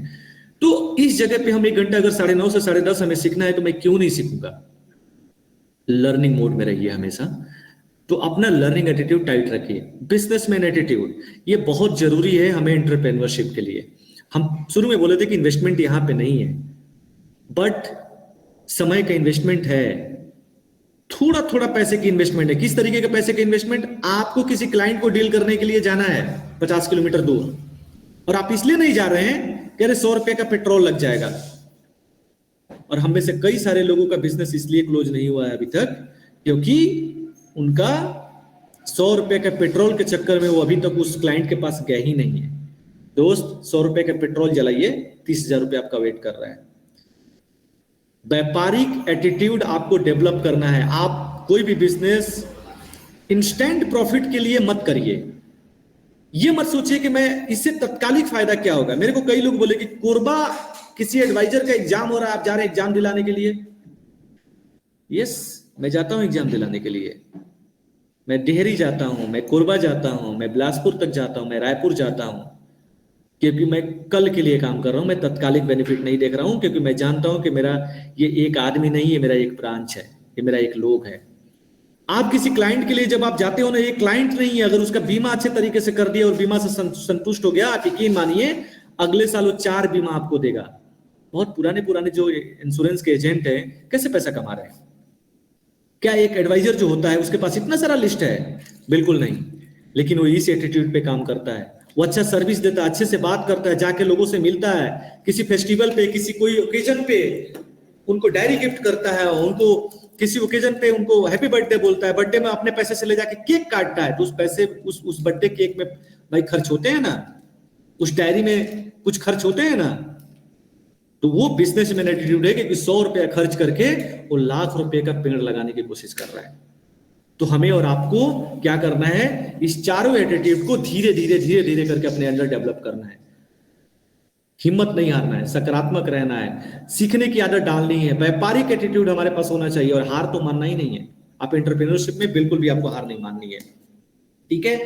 तो इस जगह पे हम 1 घंटा अगर 9:30 से 10:30 हमें सीखना है, तो मैं क्यों नहीं सीखूंगा? लर्निंग मोड में रहिए हमेशा। तो अपना लर्निंग एटीट्यूड टाइट रखिए। बिजनेसमैन एटीट्यूड ये बहुत जरूरी है हमें एंटरप्रेन्योरशिप के लिए। हम शुरू में बोले थे कि इन्वेस्टमेंट यहां पे नहीं है, बट समय का इन्वेस्टमेंट है, थोड़ा थोड़ा पैसे की इन्वेस्टमेंट है। किस तरीके के पैसे के इन्वेस्टमेंट? आपको किसी क्लाइंट को डील करने के लिए जाना है 50 किलोमीटर दूर, और आप इसलिए नहीं जा रहे हैं कि अरे 100 रुपए का पेट्रोल लग जाएगा। और हम में से कई सारे लोगों का बिजनेस इसलिए क्लोज नहीं हुआ है अभी तक, क्योंकि उनका 100 रुपए का पेट्रोल के चक्कर में वो अभी तक उस क्लाइंट के पास गए ही नहीं है। दोस्त, 100 रुपए का पेट्रोल जलाइए, 30,000 रुपए आपका वेट कर रहा है। व्यापारिक एटीट्यूड आपको डेवलप करना है। आप कोई भी बिजनेस इंस्टेंट प्रॉफिट के लिए मत करिए। ये मत सोचिए कि मैं इससे तत्कालिक फायदा क्या होगा। मेरे को कई लोग बोले कि कोरबा किसी एडवाइजर का एग्जाम हो रहा है, आप जा रहे हैं एग्जाम दिलाने के लिए? यस, मैं जाता हूं एग्जाम दिलाने के लिए। मैं डेहरी जाता हूं, मैं कोरबा जाता हूं, मैं बिलासपुर तक जाता हूं, मैं रायपुर जाता हूं, क्योंकि मैं कल के लिए काम कर रहा हूं। मैं तत्कालिक बेनिफिट नहीं देख रहा हूं, क्योंकि मैं जानता हूं कि मेरा ये एक आदमी नहीं है, मेरा एक ब्रांच है, ये मेरा एक लोग है। आप किसी क्लाइंट के लिए जब आप जाते हो ना, ये क्लाइंट नहीं है। अगर उसका बीमा अच्छे तरीके से कर दिया और बीमा से संतुष्ट हो गया, आप यकीन मानिए अगले साल वो 4 बीमा आपको देगा। बहुत पुराने जो इंश्योरेंस के एजेंट है कैसे पैसा कमा रहे हैं? क्या एक एडवाइजर जो होता है उसके पास इतना सारा लिस्ट है? बिल्कुल नहीं। लेकिन वो इस एटीट्यूड पे काम करता है, वो अच्छा सर्विस देता है, अच्छे से बात करता है, जाके लोगों से मिलता है, किसी फेस्टिवल पे, किसी कोई ओकेजन पे उनको डायरी गिफ्ट करता है, उनको किसी ओकेजन पे उनको हैप्पी बर्थडे बोलता है, बर्थडे में अपने पैसे से ले जाके केक काटता है। तो उस पैसे उस बर्थडे केक में भाई खर्च होते हैं ना, उस डायरी में कुछ खर्च होते हैं ना। तो वो बिजनेसमैन एटीट्यूड है कि 100 रुपया खर्च करके वो लाख रुपए का पेड़ लगाने की कोशिश कर रहा है। तो हमें और आपको क्या करना है? इस चारों एटीट्यूड को धीरे धीरे करके अपने अंदर डेवलप करना है। हिम्मत नहीं हारना है, सकारात्मक रहना है, सीखने की आदत डालनी है, व्यापारिक एटीट्यूड हमारे पास होना चाहिए, और हार तो मानना ही नहीं है। आप एंटरप्रेन्योरशिप में बिल्कुल भी आपको हार नहीं माननी है, ठीक है?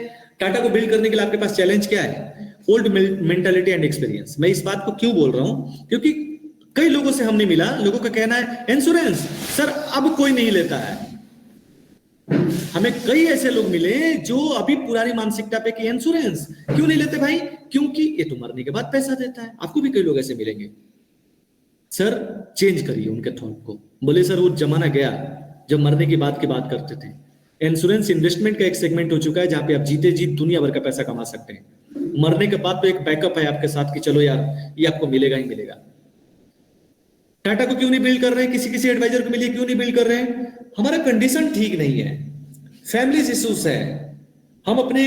टाटा को बिल्ड करने के लिए आपके पास चैलेंज क्या है? Old mentality and experience. मैं इस बात को क्यों बोल रहा हूं? क्योंकि कई लोगों से हमने मिला, लोगों का कहना है इंश्योरेंस सर अब कोई नहीं लेता है। हमें कई ऐसे लोग मिले जो अभी पुरानी मानसिकता पे कि इंश्योरेंस क्यों नहीं लेते भाई? क्योंकि ये तो मरने के बाद पैसा देता है। आपको भी कई लोग ऐसे मिलेंगे। सर चेंज करिए उनके थॉट को। बोले सर वो जमाना गया जब मरने की बात करते थे। इंश्योरेंस इन्वेस्टमेंट का एक सेगमेंट हो चुका है जहां पे आप जीते जी दुनिया भर का पैसा कमा सकते हैं। मरने के बाद तो एक बैकअप है आपके साथ कि चलो यार ये आपको मिलेगा ही मिलेगा। टाटा को क्यों नहीं बिल्ड कर रहे हैं? किसी एडवाइजर को मिलिए, क्यों नहीं बिल्ड कर रहे हैं? हमारा कंडीशन ठीक नहीं है, फैमिलीज इश्यूज है, हम अपने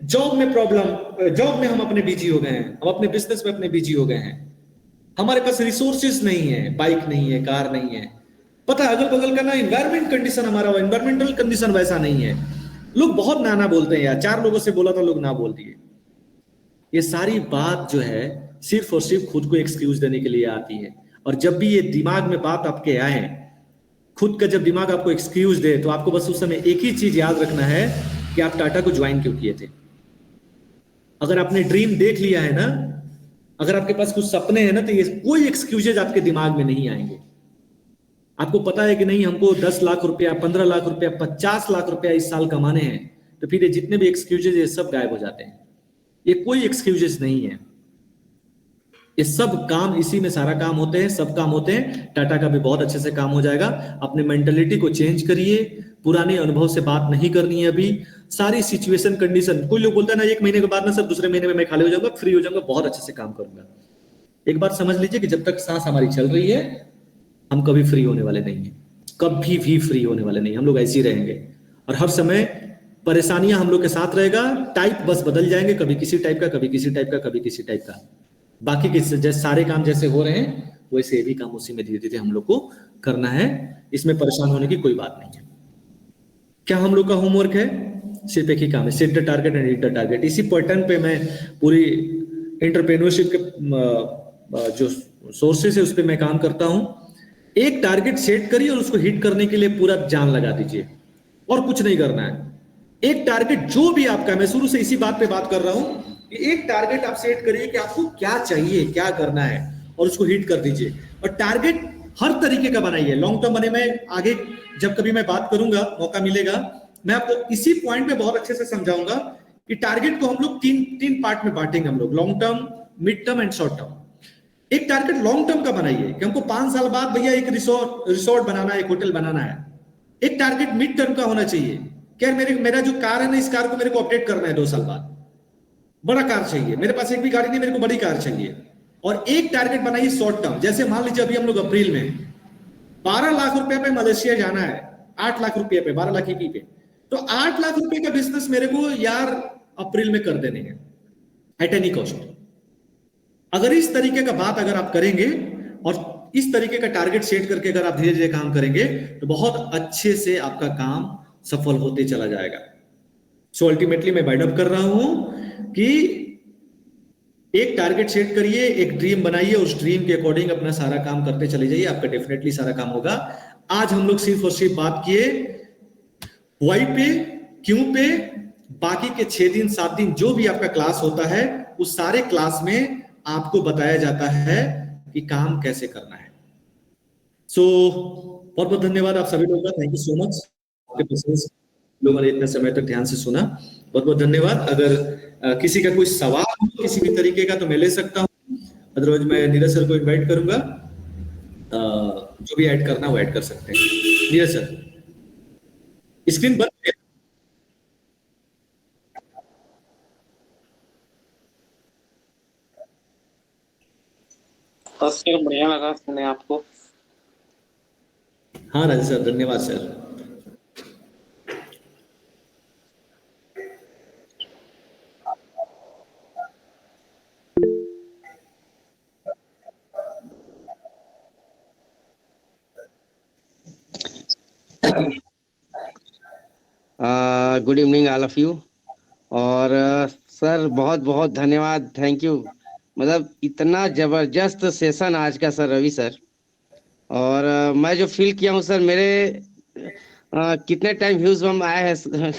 जॉब में हम अपने बिजी हो गए हैं, हम अपने बिजनेस में अपने बिजी हो गए हैं, हमारे पास रिसोर्सेज नहीं है, बाइक नहीं है, कार नहीं है, पता है अगल बगल का ना एनवायरमेंट कंडीशन, हमारा एनवायरमेंटल कंडीशन वैसा नहीं है। लोग बहुत नाना बोलते हैं यार, 4 लोगों से बोला था लोग ना बोल दिए। ये सारी बात जो है सिर्फ और सिर्फ खुद को एक्सक्यूज देने के लिए आती है। और जब भी ये दिमाग में बात आपके आए, खुद का जब दिमाग आपको एक्सक्यूज दे, तो आपको बस उस समय एक ही चीज याद रखना है कि आप टाटा को ज्वाइन क्यों किए थे। अगर आपने ड्रीम देख लिया है ना, अगर आपके पास कुछ सपने हैं ना, तो ये कोई एक्सक्यूजेज आपके दिमाग में नहीं आएंगे। आपको पता है कि नहीं हमको 10 लाख रुपया, 15 लाख रुपया, 50 लाख रुपया इस साल कमाने हैं, तो फिर ये जितने भी एक्सक्यूजेज ये सब गायब हो जाते हैं। ये कोई एक्सक्यूजेस नहीं है, ये सब काम इसी में सारा काम होते हैं, सब काम होते हैं। टाटा का भी बहुत अच्छे से काम हो जाएगा। अपने मेंटेलिटी को चेंज करिए, पुराने अनुभव से बात नहीं करनी है अभी। सारी सिचुएशन कंडीशन, कोई लोग बोलता है ना 1 महीने के बाद ना सर दूसरे महीने में मैं खाली हो जाऊंगा, फ्री हो जाऊंगा, बहुत अच्छे से काम करूंगा। एक बात समझ लीजिए कि जब तक सांस हमारी चल रही है हम कभी फ्री होने वाले नहीं है, कभी भी फ्री होने वाले नहीं, हम लोग ऐसे ही रहेंगे। और हर समय परेशानियां हम लोग के साथ रहेगा, टाइप बस बदल जाएंगे, कभी किसी टाइप का, कभी किसी टाइप का, कभी किसी टाइप का। बाकी के जैसे सारे काम जैसे हो रहे हैं वैसे ये भी काम उसी में धीरे धीरे हम लोग को करना है। इसमें परेशान होने की कोई बात नहीं है। क्या हम लोग का होमवर्क है? सिर्फ एक ही काम है, set the target and hit the target. इसी पैटर्न पे मैं पूरी एंटरप्रेन्योरशिप के जो सोर्सेस है उस पर मैं काम करता हूं। एक टारगेट सेट करिए और उसको हिट करने के लिए पूरा जान लगा दीजिए, और कुछ नहीं करना है। एक टारगेट जो भी आपका, मैं शुरू से इसी बात पे बात कर रहा हूं कि एक टारगेट आप सेट करिए कि आपको क्या चाहिए, क्या करना है, और उसको हिट कर दीजिए। और टारगेट हर तरीके का बनाइए, लॉन्ग टर्म बने। मैं आगे जब कभी मैं बात करूंगा, मौका मिलेगा, मैं आपको इसी पॉइंट पे बहुत अच्छे से समझाऊंगा कि टारगेट को हम लोग तीन तीन पार्ट में बांटेंगे हम लोग, long term, mid term and short term. एक टारगेट लॉन्ग टर्म का बनाइए कि हमको 5 साल बाद भैया एक रिसोर्ट बनाना है, एक होटल बनाना है। एक टारगेट मिड टर्म का होना चाहिए, क्या मेरा जो कार है ना, इस कार को मेरे को अपडेट करना है 2 साल बाद, बड़ा कार चाहिए, मेरे पास एक भी गाड़ी नहीं, मेरे को बड़ी कार चाहिए। और एक टारगेट बनाइए शॉर्ट टर्म, जैसे मान लीजिए अभी हम लोग अप्रैल में 12 लाख रुपए पे मलेशिया जाना है, 8 लाख रुपए पे, 12 लाख ईपी पे, तो 8 लाख रुपए का बिजनेस मेरे को यार अप्रैल में कर देने हैं एट एनी कॉस्ट। अगर इस तरीके का बात अगर आप करेंगे और इस तरीके का टारगेट सेट करके अगर आप धीरे धीरे काम करेंगे तो बहुत अच्छे से आपका काम सफल होते चला जाएगा। सो अल्टीमेटली मैं वाइंड अप कर रहा हूं कि एक टारगेट सेट करिए, एक ड्रीम बनाइए, उस ड्रीम के अकॉर्डिंग अपना सारा काम करते चले जाइए, आपका डेफिनेटली सारा काम होगा। आज हम लोग सिर्फ और सिर्फ बात किए वाई पे, क्यों पे। बाकी के 6 दिन 7 दिन जो भी आपका क्लास होता है उस सारे क्लास में आपको बताया जाता है कि काम कैसे करना है। सो बहुत बहुत धन्यवाद आप सभी लोगों का, थैंक यू सो मच, आपके पेशेंस, लोगों ने इतने समय तक ध्यान से सुना, बहुत बहुत धन्यवाद। अगर किसी का कोई सवाल हो किसी भी तरीके का तो मैं ले सकता हूँ, अदरवाइज मैं नीरज सर को इनवाइट करूंगा, जो भी ऐड करना वो ऐड कर सकते हैं। नीरज सर, स्क्रीन बंद है। बस सर बढ़िया लगा सुने आपको। हाँ राजेश सर, धन्यवाद sir. Good evening all of you. और सर बहुत बहुत धन्यवाद, थैंक यू। मतलब इतना जबरदस्त सेशन आज का सर रवि सर। और मैं जो फील किया हूँ सर, मेरे कितने टाइम व्यूज हम आए हैं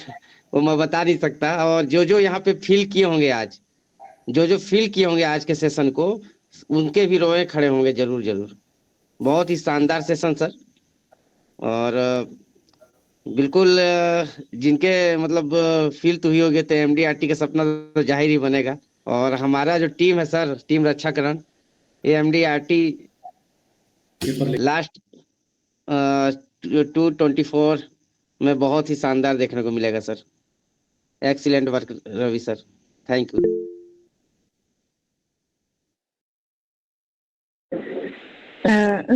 वो मैं बता नहीं सकता। और जो जो यहाँ पे फील किए होंगे आज, जो जो फील किए होंगे आज के सेशन को, उनके भी रोए खड़े होंगे जरूर जरूर। बहुत ही शानदार सेशन सर। और बिल्कुल जिनके मतलब फील तो ही हो गए थे, एमडीआरटी का सपना तो जाहिर ही बनेगा। और हमारा जो टीम है सर, टीम रक्षाकरण, ये एमडीआरटी लास्ट 224 में बहुत ही शानदार देखने को मिलेगा sir. Excellent work Ravi sir, thank you.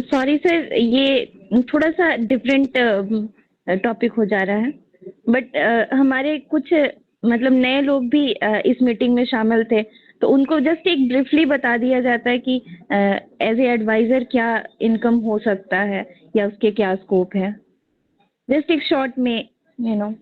Sorry sir, ये थोड़ा सा डिफरेंट टॉपिक हो जा रहा है, बट हमारे कुछ मतलब नए लोग भी इस मीटिंग में शामिल थे, तो उनको जस्ट एक ब्रीफली बता दिया जाता है कि एज ए एडवाइजर क्या इनकम हो सकता है या उसके क्या स्कोप है, जस्ट एक शॉर्ट में, यू नो।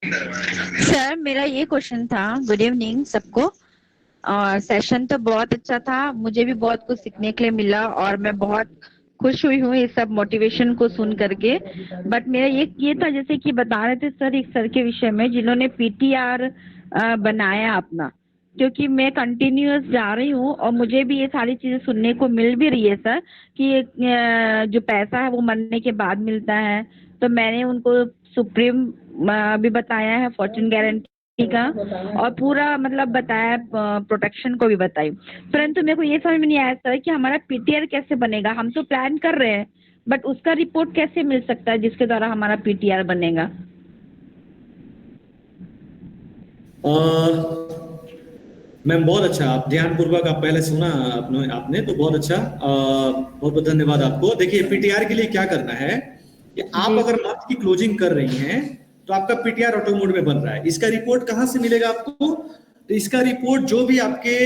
सर मेरा ये क्वेश्चन था। गुड इवनिंग सबको। और सेशन तो बहुत अच्छा था, मुझे भी बहुत कुछ सीखने के लिए मिला और मैं बहुत खुश हुई हूँ ये सब मोटिवेशन को सुन करके। बट मेरा ये था, जैसे कि बता रहे थे सर एक सर के विषय में जिन्होंने पीटीआर बनाया अपना, क्योंकि मैं कंटिन्यूअस जा रही हूँ और मुझे भी ये सारी चीजें सुनने को मिल भी रही है सर कि जो पैसा है वो मरने के बाद मिलता है। तो मैंने उनको सुप्रीम भी बताया है, फॉर्चून गारंटी का, और पूरा मतलब बताया, प्रोटेक्शन को भी बताई। परंतु मेरे को ये समझ में नहीं आया सर कि हमारा पीटीआर कैसे बनेगा। हम तो प्लान कर रहे हैं बट उसका रिपोर्ट कैसे मिल सकता है जिसके द्वारा हमारा पीटीआर बनेगा। मैम बहुत अच्छा, आप ध्यानपूर्वक आप पहले सुना आपने तो बहुत अच्छा। बहुत बहुत धन्यवाद आपको। देखिए पीटीआर के लिए क्या करना है कि आप अगर मंथ की क्लोजिंग कर रही हैं तो आपका पीटीआर ऑटो मोड में बन रहा है। इसका रिपोर्ट कहाँ से मिलेगा आपको? तो इसका रिपोर्ट जो भी आपके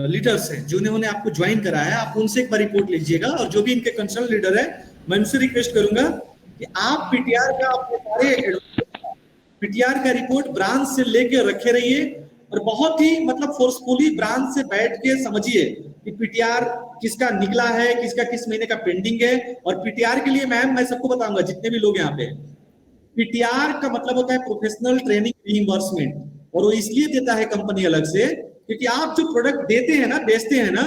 लीडर्स हैं जिन्होंने आपको ज्वाइन कराया है, आप उनसे एक बार रिपोर्ट लीजिएगा, और जो भी इनके कंसर्न लीडर है मैं उनसे रिक्वेस्ट करूंगा कि आप पीटीआर का अपने सारे पीटीआर का रिपोर्ट ब्रांच से लेके रखे रहिए, और बहुत ही मतलब फोर्सफुली ब्रांच से बैठ के समझिए कि पीटीआर किसका निकला है, किसका किस महीने का पेंडिंग है। और पीटीआर के लिए मैम मैं सबको बताऊंगा जितने भी लोग यहाँ पे, पीटीआर का मतलब होता है प्रोफेशनल ट्रेनिंग रीइंबर्समेंट, और वो इसलिए देता है कंपनी अलग से क्योंकि आप जो प्रोडक्ट देते हैं ना, बेचते हैं ना,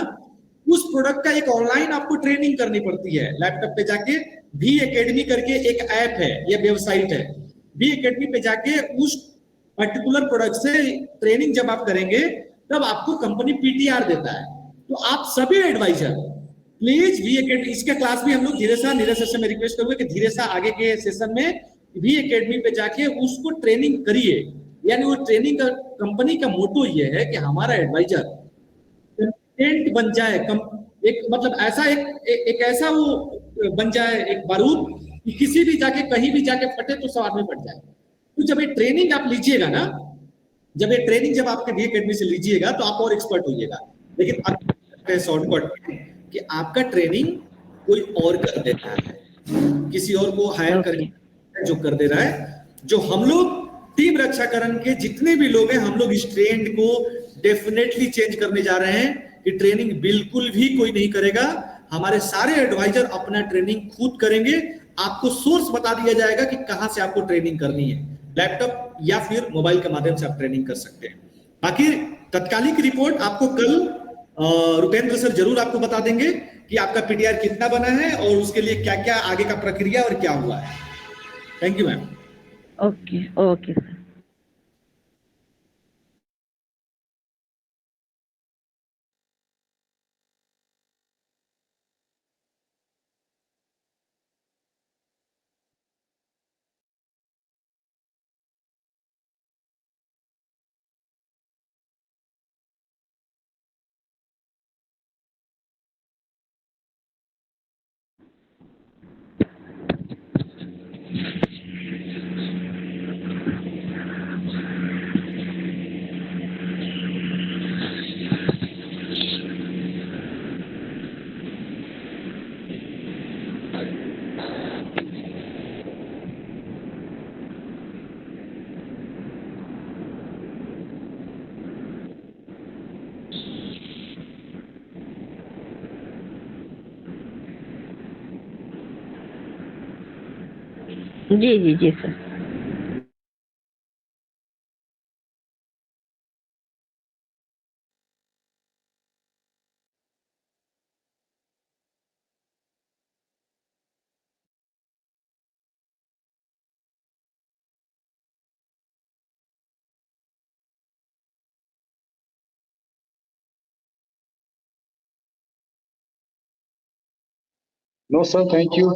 उस प्रोडक्ट का एक ऑनलाइन आपको ट्रेनिंग करनी पड़ती है। लैपटॉप पे जाके भी एकेडमी करके एक ऐप है या वेबसाइट है, भी एकेडमी पे जाके उस पर्टिकुलर प्रोडक्ट से ट्रेनिंग जब आप करेंगे तब आपको कंपनी पीटीआर देता है। तो आप सभी एडवाइजर प्लीज भी एकेडमी, इसके क्लास भी हम लोग धीरे सा नीरज सर से मैं रिक्वेस्ट करूंगा कि धीरे सा आगे के सेशन में भी एकेडमी पे जाके उसको ट्रेनिंग करिए। यानी वो ट्रेनिंग का कंपनी का मोटो ये है कि हमारा एडवाइजर कंटेंट बन जाए, एक मतलब ऐसा एक ऐसा वो बन जाए एक बारूद कि किसी भी जाके कहीं भी जाके फटे तो सब आदमी फट जाए। तो जब ये ट्रेनिंग आप लीजिएगा ना, जब ये ट्रेनिंग जब आपके भी एकेडमी से लीजिएगा तो आप और एक्सपर्ट होइएगा। लेकिन अब शॉर्टकट कि आपका ट्रेनिंग कोई और कर देता है, किसी और को हायर करके जो कर दे रहा है। जो हम लोग टीम रक्षाकरण के जितने भी लोग हैं, हम लोग इस ट्रेंड को डेफिनेटली चेंज करने जा रहे हैं कि ट्रेनिंग बिल्कुल भी कोई नहीं करेगा। हमारे सारे एडवाइजर अपना ट्रेनिंग खुद करेंगे। आपको सोर्स बता दिया जाएगा कि कहां से आपको ट्रेनिंग करनी है, लैपटॉप या फिर मोबाइल के माध्यम से आप ट्रेनिंग कर सकते हैं। बाकी तत्कालिक रिपोर्ट आपको कल रुपेंद्र सर जरूर आपको बता देंगे कि आपका पीटीआर कितना बना है और उसके लिए क्या क्या आगे का प्रक्रिया और क्या हुआ है। Thank you ma'am. Okay okay sir. जी जी जी sir. No, sir, thank you.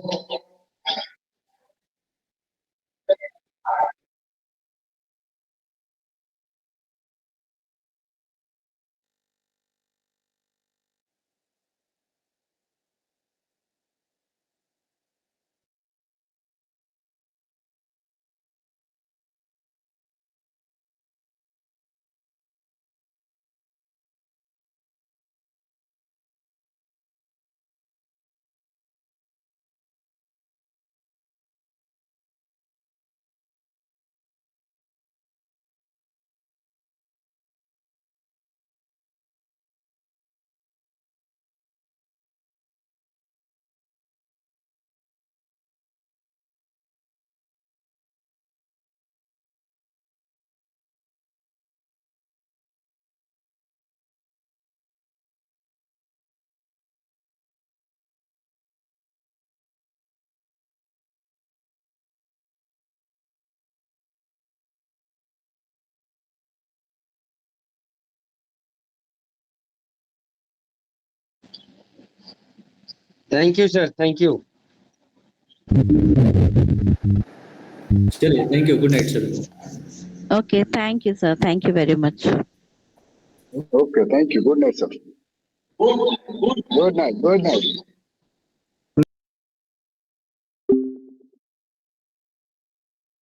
Thank you sir, thank you. चलिए, thank you, good night sir. Okay, thank you, sir. Thank you very much. Okay, thank you. Good night, sir. Good night. Good night.